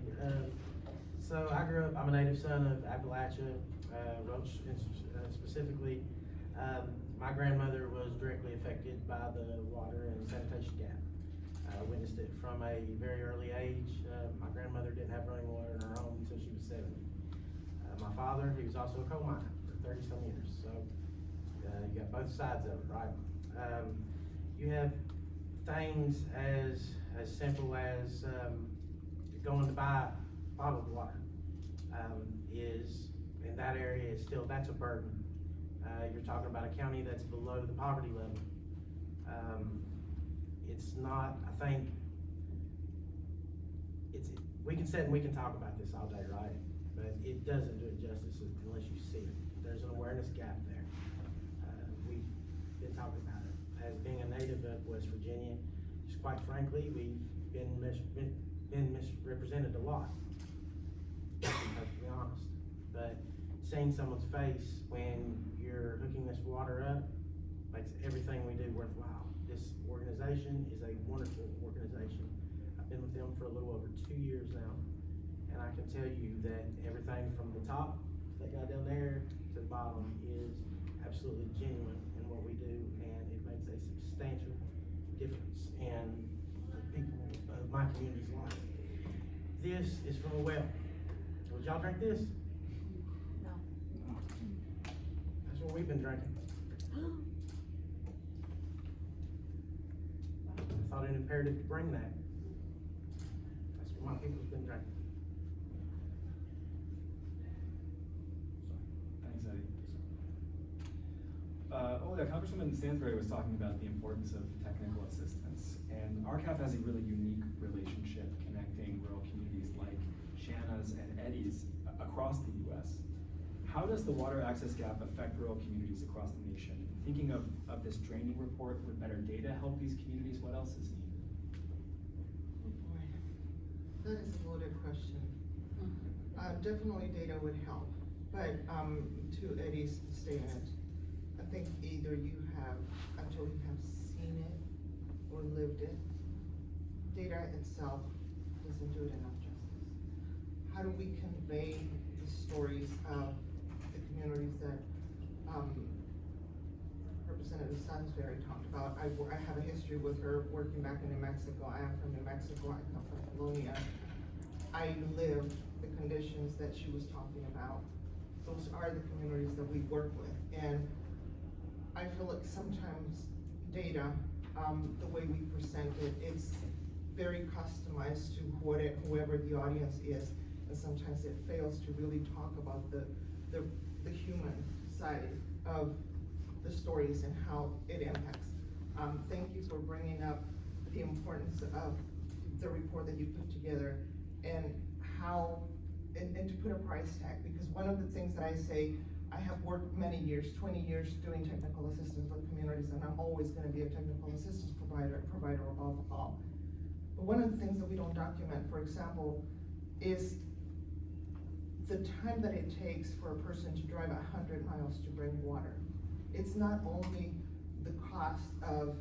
So I'm a native son of Appalachia, Roach specifically. My grandmother was directly affected by the water and sanitation gap. I witnessed it from a very early age. My grandmother didn't have running water in her home until she was 70. My father, he was also a coal miner for 30-some years, so you got both sides of it, right? You have things as simple as going to buy bottled water is, in that area, is still, that's a burden. You're talking about a county that's below the poverty level. It's not, I think, we can sit and we can talk about this all day, right? But it doesn't do it justice unless you see it. There's an awareness gap there. We've been talking about it. As being a native of West Virginia, just quite frankly, we've been misrepresented a lot, to be perfectly honest. But seeing someone's face when you're hooking this water up makes everything we do worthwhile. This organization is a wonderful organization. I've been with them for a little over 2 years now, and I can tell you that everything from the top, that guy down there, to the bottom is absolutely genuine in what we do, and it makes a substantial difference in the people of my community's life. This is from a well. Would y'all drink this? No. That's what we've been drinking. I thought it imperative to bring that. That's what my people's been drinking. Thanks, Eddie. Olga, Congresswoman Stansbury was talking about the importance of technical assistance, and RCAP has a really unique relationship connecting rural communities like Shanna's and Eddie's across the U.S. How does the water access gap affect rural communities across the nation? Thinking of this training report, would better data help these communities? What else is needed? Oh boy, that is a loaded question. Definitely data would help, but to Eddie's statement, I think either you have, until you have seen it or lived it, data itself doesn't do it enough justice. How do we convey the stories of the communities that Representative Stansbury talked about? I have a history with her working back in New Mexico. I am from New Mexico, I come from Colonia. I lived the conditions that she was talking about. Those are the communities that we work with. And I feel like sometimes data, the way we present it, it's very customized to whoever the audience is. And sometimes it fails to really talk about the human side of the stories and how it impacts. Thank you for bringing up the importance of the report that you put together and how, and to put a price tag, because one of the things that I say, I have worked many years, 20 years doing technical assistance with communities, and I'm always gonna be a technical assistance provider above all. But one of the things that we don't document, for example, is the time that it takes for a person to drive 100 miles to bring water. It's not only the cost of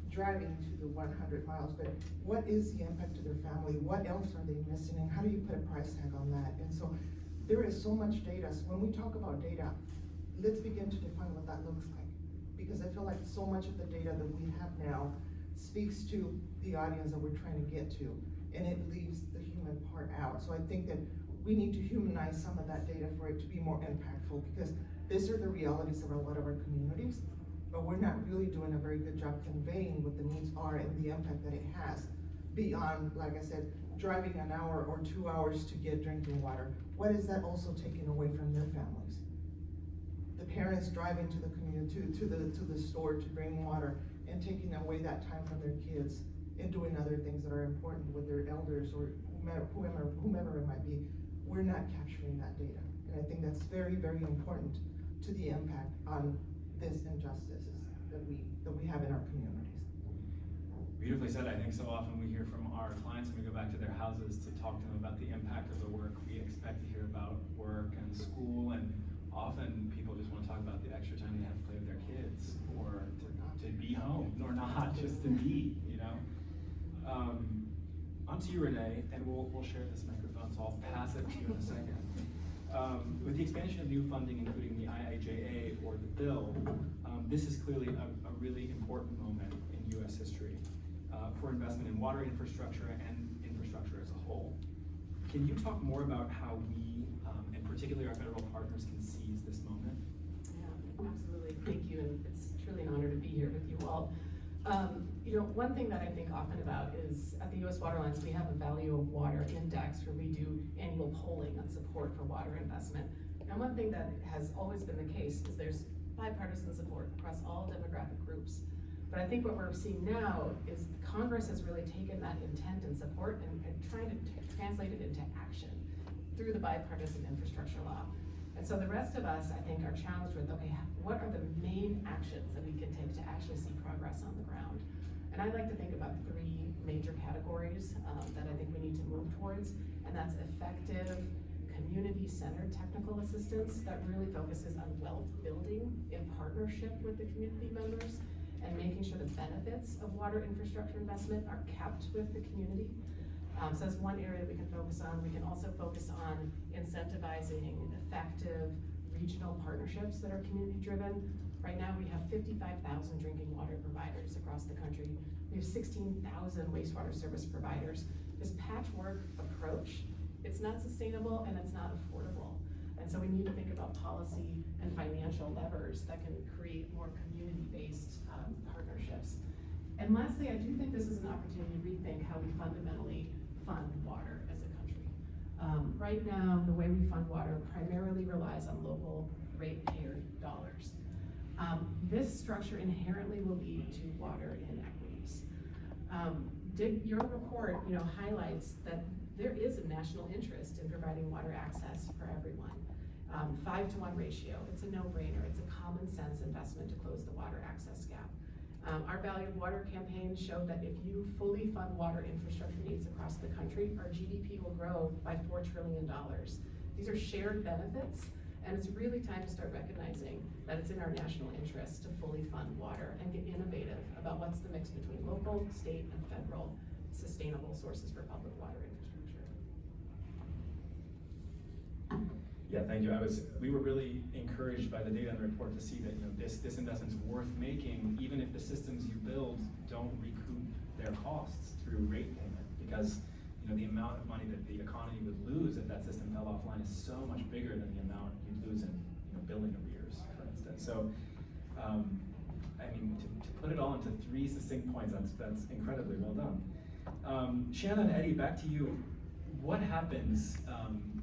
driving to the 100 miles, but what is the impact to their family? What else are they missing? And how do you put a price tag on that? And so there is so much data. So when we talk about data, let's begin to define what that looks like. Because I feel like so much of the data that we have now speaks to the audience that we're trying to get to, and it leaves the human part out. So I think that we need to humanize some of that data for it to be more impactful, because these are the realities of a lot of our communities, but we're not really doing a very good job conveying what the needs are and the impact that it has beyond, like I said, driving an hour or 2 hours to get drinking water. What is that also taking away from their families? The parents driving to the community, to the store to bring water and taking away that time from their kids and doing other things that are important with their elders or whomever it might be. We're not capturing that data. And I think that's very, very important to the impact on this injustices that we have in our communities. Beautifully said. I think so often we hear from our clients when we go back to their houses to talk to them about the impact of the work. We expect to hear about work and school, and often people just want to talk about the extra time they have to play with their kids, or to be home, or not, just to be, you know? On to you, Renee, and we'll share this microphone, so I'll pass it to you in a second. With the expansion of new funding, including the IIJA or the bill, this is clearly a really important moment in U.S. history. for investment in water infrastructure and infrastructure as a whole. Can you talk more about how we, and particularly our federal partners, can seize this moment? Yeah, absolutely. Thank you, and it's truly an honor to be here with you all. One thing that I think often about is at the U.S. Waterlines, we have a value of water index where we do annual polling on support for water investment. And one thing that has always been the case is there's bipartisan support across all demographic groups. But I think what we're seeing now is Congress has really taken that intent and support and trying to translate it into action through the bipartisan infrastructure law. And so the rest of us, I think, are challenged with, okay, what are the main actions that we can take to actually see progress on the ground? And I like to think about three major categories that I think we need to move towards, and that's effective, community-centered technical assistance that really focuses on wealth building in partnership with the community members and making sure the benefits of water infrastructure investment are kept with the community. So that's one area we can focus on. We can also focus on incentivizing effective regional partnerships that are community driven. Right now we have 55,000 drinking water providers across the country. We have 16,000 wastewater service providers. This patchwork approach, it's not sustainable and it's not affordable. And so we need to think about policy and financial levers that can create more community-based partnerships. And lastly, I do think this is an opportunity to rethink how we fundamentally fund water as a country. Right now, the way we fund water primarily relies on local ratepayer dollars. This structure inherently will lead to water inequities. Your report, highlights that there is a national interest in providing water access for everyone. 5-to-1 ratio, it's a no-brainer. It's a common sense investment to close the water access gap. Our Value of Water campaign showed that if you fully fund water infrastructure needs across the country, our GDP will grow by $4 trillion. These are shared benefits, and it's really time to start recognizing that it's in our national interest to fully fund water and get innovative about what's the mix between local, state, and federal sustainable sources for public water infrastructure. Yeah, thank you. We were really encouraged by the data in the report to see that this investment's worth making, even if the systems you build don't recoup their costs through rate payment, because the amount of money that the economy would lose if that system fell offline is so much bigger than the amount you'd lose in billing arrears, for instance. So, to put it all into 3 succinct points, that's incredibly well done. Shanna and Eddie, back to you. What happens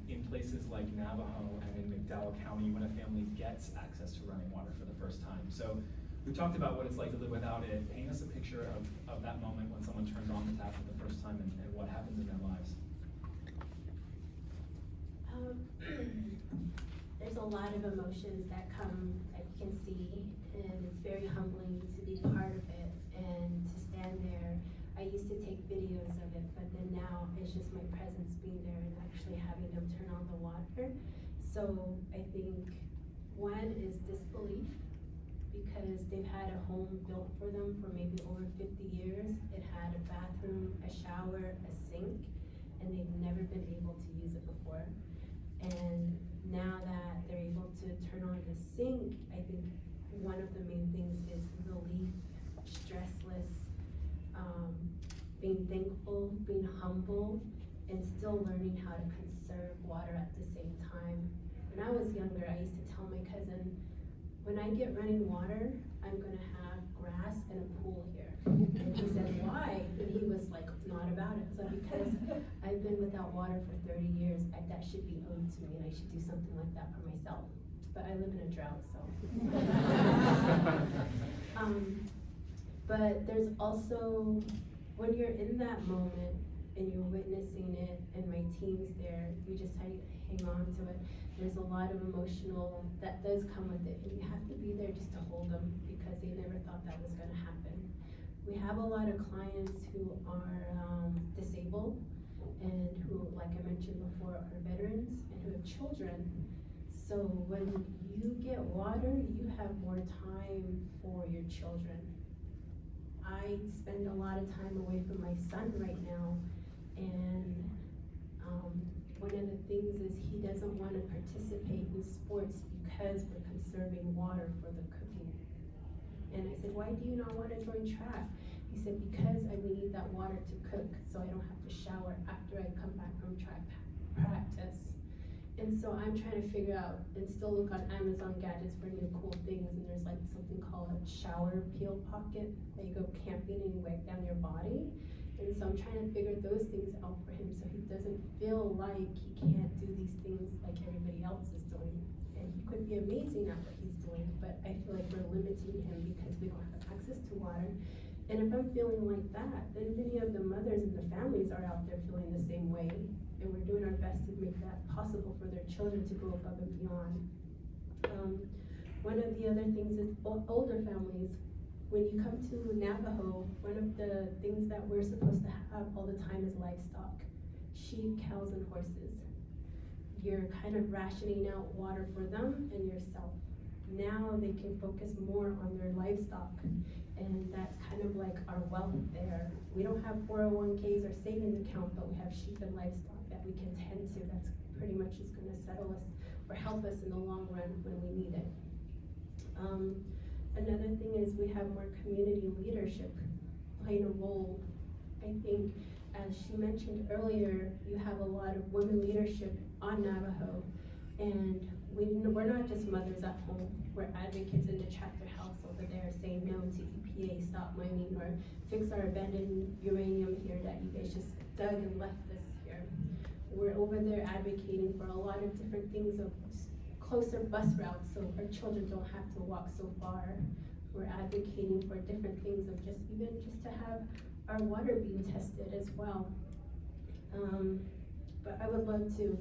in places like Navajo and in McDowell County when a family gets access to running water for the first time? So we talked about what it's like to live without it. Paint us a picture of that moment when someone turns on the tap for the first time and what happens in their lives. There's a lot of emotions that come, that you can see, and it's very humbling to be part of it and to stand there. I used to take videos of it, but then now it's just my presence being there and actually having them turn on the water. So I think one is disbelief, because they've had a home built for them for maybe over 50 years. It had a bathroom, a shower, a sink, and they've never been able to use it before. And now that they're able to turn on the sink, I think one of the main things is relief, stressless, being thankful, being humble, and still learning how to conserve water at the same time. When I was younger, I used to tell my cousin, when I get running water, I'm gonna have grass and a pool here. And he said, why? And he was like, not about it. So because I've been without water for 30 years, that should be owed to me, and I should do something like that for myself. But I live in a drought, so. But there's also, when you're in that moment and you're witnessing it and my team's there, we just hang on to it. There's a lot of emotional that does come with it, and you have to be there just to hold them because they never thought that was gonna happen. We have a lot of clients who are disabled and who, like I mentioned before, are veterans and who have children. So when you get water, you have more time for your children. I spend a lot of time away from my son right now, and one of the things is he doesn't want to participate in sports because we're conserving water for the cooking. And I said, why do you not want to join track? He said, because we need that water to cook, so I don't have to shower after I come back from track practice. And so I'm trying to figure out and still look on Amazon gadgets for new cool things, and there's like something called a shower peel pocket that you go camping and you wipe down your body. And so I'm trying to figure those things out for him so he doesn't feel like he can't do these things like everybody else is doing. And he could be amazing at what he's doing, but I feel like we're limiting him because we don't have access to water. And if I'm feeling like that, then many of the mothers and the families are out there feeling the same way. And we're doing our best to make that possible for their children to go above and beyond. One of the other things is older families. When you come to Navajo, one of the things that we're supposed to have all the time is livestock, sheep, cows, and horses. You're kind of rationing out water for them and yourself. Now they can focus more on their livestock, and that's kind of like our wealth there. We don't have 401ks or savings account, but we have sheep and livestock that we can tend to. That's pretty much is gonna settle us or help us in the long run when we need it. Another thing is we have more community leadership playing a role. I think, as she mentioned earlier, you have a lot of women leadership on Navajo, and we're not just mothers at home. We're advocates in the chapter house over there saying no to EPA, stop mining, or fix our abandoned uranium here that you guys just dug and left us here. We're over there advocating for a lot of different things of closer bus routes so our children don't have to walk so far. We're advocating for different things of just to have our water being tested as well. But I would love to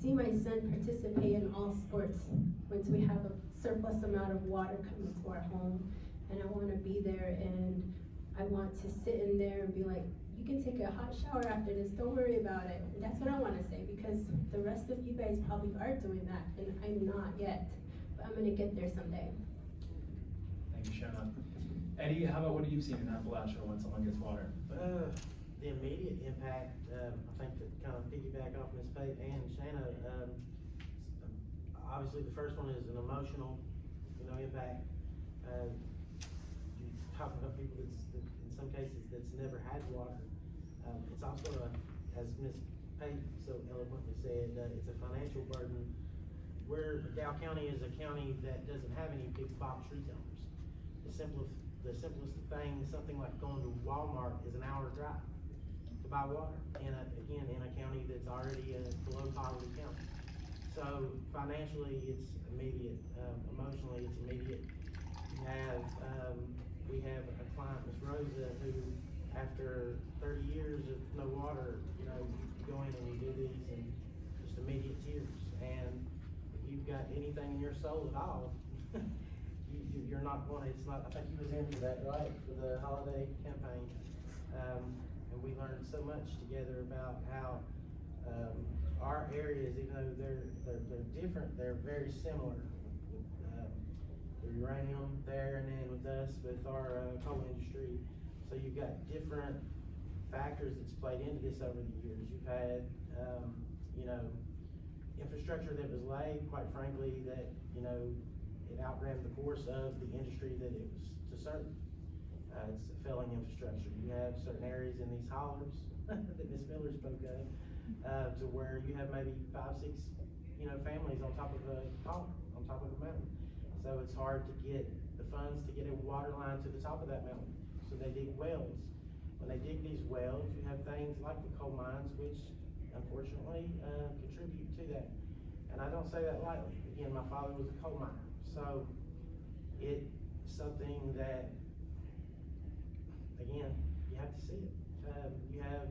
see my son participate in all sports once we have a surplus amount of water coming to our home. And I wanna be there, and I want to sit in there and be like, you can take a hot shower after this, don't worry about it. And that's what I wanna say, because the rest of you guys probably are doing that, and I'm not yet, but I'm gonna get there someday. Thank you, Shanna. Eddie, how about what have you seen in Appalachia when someone gets water? The immediate impact, I think to kind of piggyback off Ms. Pate and Shanna, obviously the first one is an emotional, impact. You talk about people that in some cases that's never had water. It's also as Ms. Pate so eloquently said, it's a financial burden. Where Dow County is a county that doesn't have any big box retailers. The simplest thing, something like going to Walmart, is an hour drive to buy water. In a county that's already a below poverty county. So financially, it's immediate. Emotionally, it's immediate. We have a client, Ms. Rosa, who after 30 years of no water, you go in and you do these and just immediate tears. And if you've got anything in your soul at all, you're not going to, it's not, I think he was into that, right, for the holiday campaign. And we learned so much together about how our areas, even though they're different, they're very similar. The uranium there, and then with us, with our coal industry. So you've got different factors that's played into this over the years. You've had, infrastructure that was laid, quite frankly, that, it outran the course of the industry that it was to serve. It's a failing infrastructure. You have certain areas in these hollers that Ms. Miller spoke of, to where you have maybe 5, 6, families on top of a holler, on top of a mountain. So it's hard to get the funds to get a water line to the top of that mountain. So they dig wells. When they dig these wells, you have things like the coal mines, which unfortunately contribute to that. And I don't say that lightly. Again, my father was a coal miner. So it's something that, again, you have to see it. You have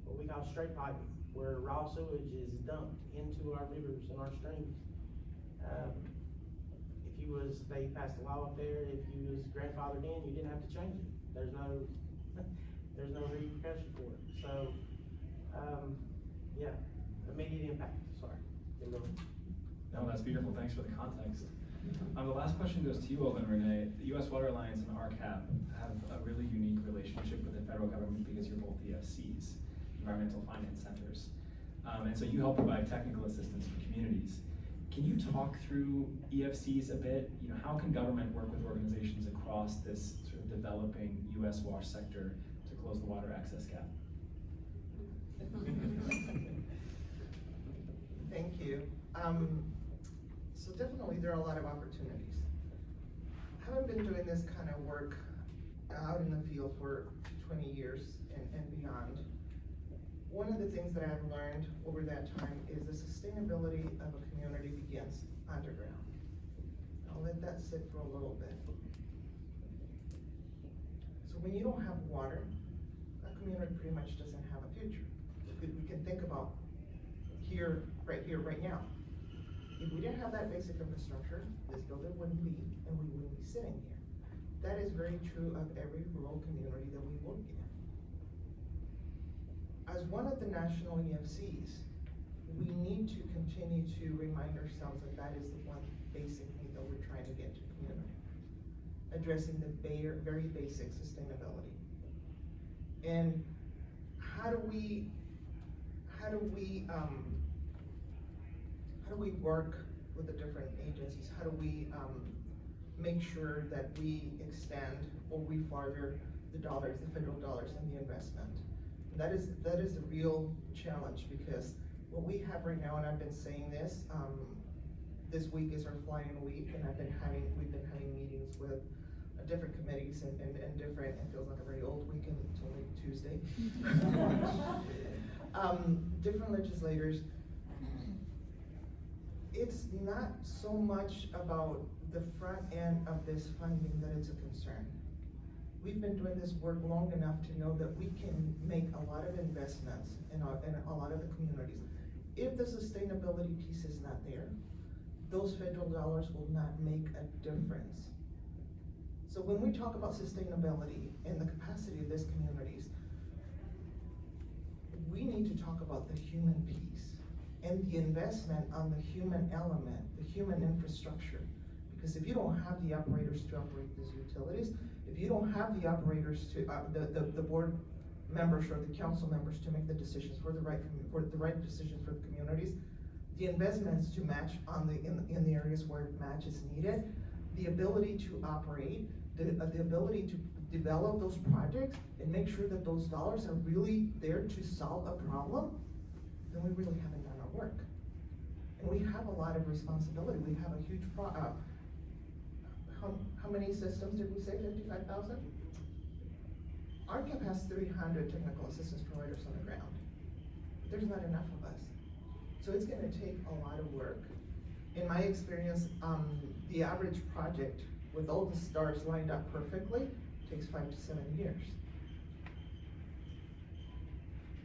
what we call straight piping, where raw sewage is dumped into our rivers and our streams. They passed a law up there, if you was grandfathered in, you didn't have to change it. There's no repercussion for it. So, yeah, immediate impact, sorry. No, that's beautiful, thanks for the context. The last question goes to you, Olga and Renee. The U.S. Water Alliance and RCAP have a really unique relationship with the federal government because you're both EFCs, Environmental Finance Centers. And so you help provide technical assistance for communities. Can you talk through EFCs a bit? You know, how can government work with organizations across this sort of developing U.S. wash sector to close the water access gap? Thank you. So definitely there are a lot of opportunities. I haven't been doing this kind of work out in the field for 20 years and beyond. One of the things that I've learned over that time is the sustainability of a community begins underground. I'll let that sit for a little bit. So when you don't have water, a community pretty much doesn't have a future. We can think about here, right now. If we didn't have that basic infrastructure, this building wouldn't be, and we wouldn't be sitting here. That is very true of every rural community that we work in. As one of the national EFCs, we need to continue to remind ourselves that that is the one basic need that we're trying to get to community. Addressing the very basic sustainability. And how do we work with the different agencies? How do we make sure that we extend or we farther the dollars, the federal dollars and the investment? That is the real challenge, because what we have right now, and I've been saying this, this week is our fly-in week, and we've been having meetings with different committees and different, it feels like a very old weekend, it's only Tuesday. Different legislators. It's not so much about the front end of this funding that it's a concern. We've been doing this work long enough to know that we can make a lot of investments in a lot of the communities. If the sustainability piece is not there, those federal dollars will not make a difference. So when we talk about sustainability and the capacity of these communities, we need to talk about the human piece and the investment on the human element, the human infrastructure. Because if you don't have the operators to operate these utilities, if you don't have the operators to, the board members or the council members to make the decisions for the right decisions for the communities, the investments to match in the areas where match is needed, the ability to operate, the ability to develop those projects and make sure that those dollars are really there to solve a problem, then we really haven't done our work. And we have a lot of responsibility. We have a huge how many systems did we say, 55,000? RCAP has 300 technical assistance providers on the ground. There's not enough of us. So it's gonna take a lot of work. In my experience, the average project with all the stars lined up perfectly takes 5 to 7 years.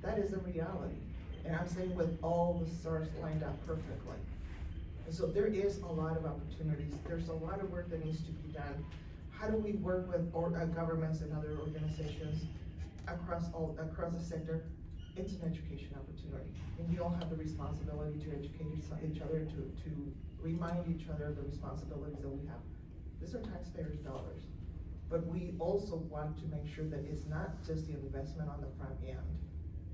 That is a reality. And I'm saying with all the stars lined up perfectly. And so there is a lot of opportunities. There's a lot of work that needs to be done. How do we work with governments and other organizations across the sector? It's an education opportunity. And we all have the responsibility to educate each other, to remind each other of the responsibilities that we have. These are taxpayers' dollars. But we also want to make sure that it's not just the investment on the front end,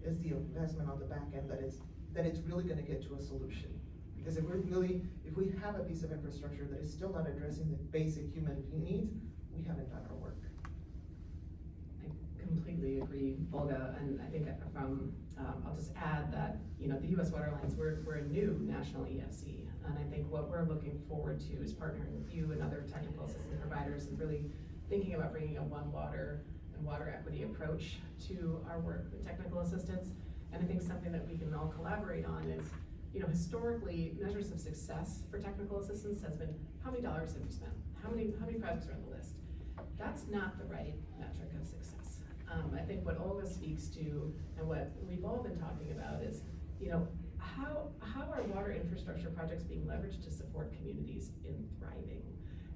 it's the investment on the back end that it's really gonna get to a solution. Because if we have a piece of infrastructure that is still not addressing the basic human needs, we haven't done our work. I completely agree, Olga, and I think I'll just add that, you know, the U.S. Water Alliance, we're a new national EFC, and I think what we're looking forward to is partnering with you and other technical assistance providers and really thinking about bringing a one water and water equity approach to our work with technical assistance. And I think something that we can all collaborate on is, you know, historically, measures of success for technical assistance has been how many dollars have you spent? How many projects are on the list? That's not the right metric of success. I think what Olga speaks to and what we've all been talking about is, you know, how are water infrastructure projects being leveraged to support communities in thriving?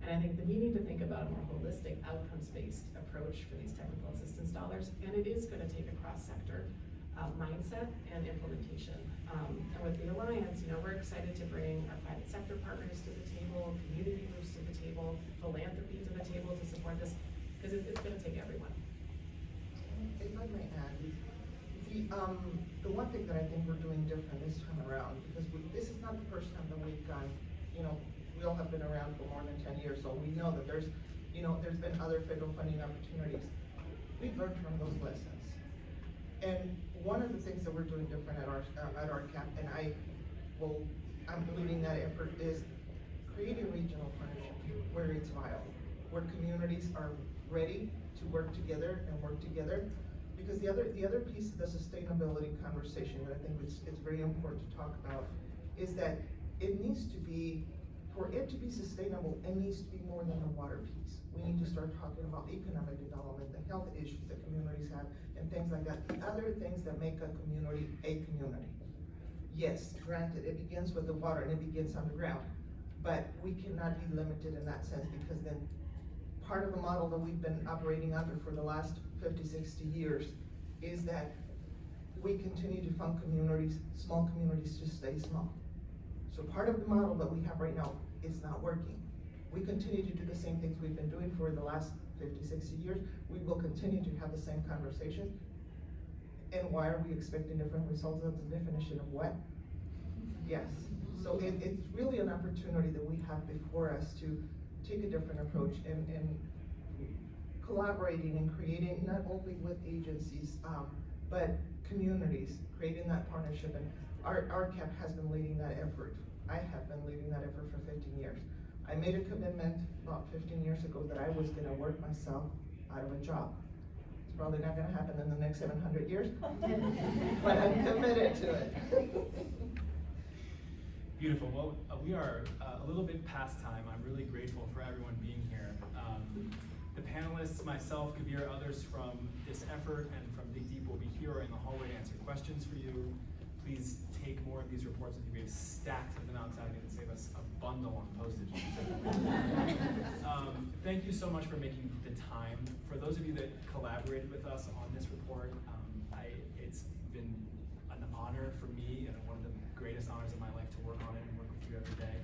And I think that we need to think about a more holistic outcomes-based approach for these technical assistance dollars, and it is going to take a cross-sector mindset and implementation. And with the Alliance, you know, we're excited to bring our private sector partners to the table, community groups to the table, philanthropy to the table to support this, because it's going to take everyone. If I may add, the one thing that I think we're doing different this time around, because this is not the first time that we've gone you know, we all have been around for more than 10 years, so we know that there's been other federal funding opportunities. We've learned from those lessons. And one of the things that we're doing different at RCAP, and I'm leading that effort, is creating regional partnerships where it's viable, where communities are ready to work together. Because the other piece of the sustainability conversation that I think it's very important to talk about is that it needs to be, for it to be sustainable, it needs to be more than the water piece. We need to start talking about economic development, the health issues that communities have, and things like that, the other things that make a community a community. Yes, granted, it begins with the water and it begins underground, but we cannot be limited in that sense, because then part of the model that we've been operating under for the last 50, 60 years is that we continue to fund communities, small communities to stay small. So part of the model that we have right now is not working. We continue to do the same things we've been doing for the last 50, 60 years. We will continue to have the same conversations. And why are we expecting different results? That's the definition of what? Yes. So it's really an opportunity that we have before us to take a different approach and collaborating and creating, not only with agencies, but communities, creating that partnership. And RCAP has been leading that effort. I have been leading that effort for 15 years. I made a commitment about 15 years ago that I was gonna work myself out of a job. It's probably not gonna happen in the next 700 years, but I'm committed to it. Beautiful. Well, we are a little bit past time. I'm really grateful for everyone being here. The panelists, myself, Kabir, others from this effort and from DigDeep will be here in the hallway to answer questions for you. Please take more of these reports with you. We have stacks of them outside. They can save us a bundle on postage. Thank you so much for making the time. For those of you that collaborated with us on this report, it's been an honor for me and one of the greatest honors of my life to work on it and work with you every day.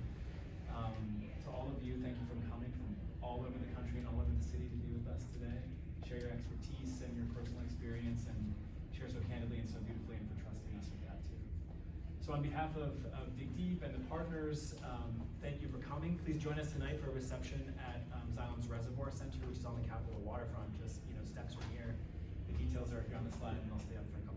To all of you, thank you for coming from all over the country and all over the city to be with us today. Share your expertise and your personal experience and share so candidly and so beautifully, and for trusting us with that too. So on behalf of DigDeep and the partners, thank you for coming. Please join us tonight for a reception at Xylem's Reservoir Center, which is on the Capitol waterfront, just steps from here. The details are here on the slide, and I'll stay up for a couple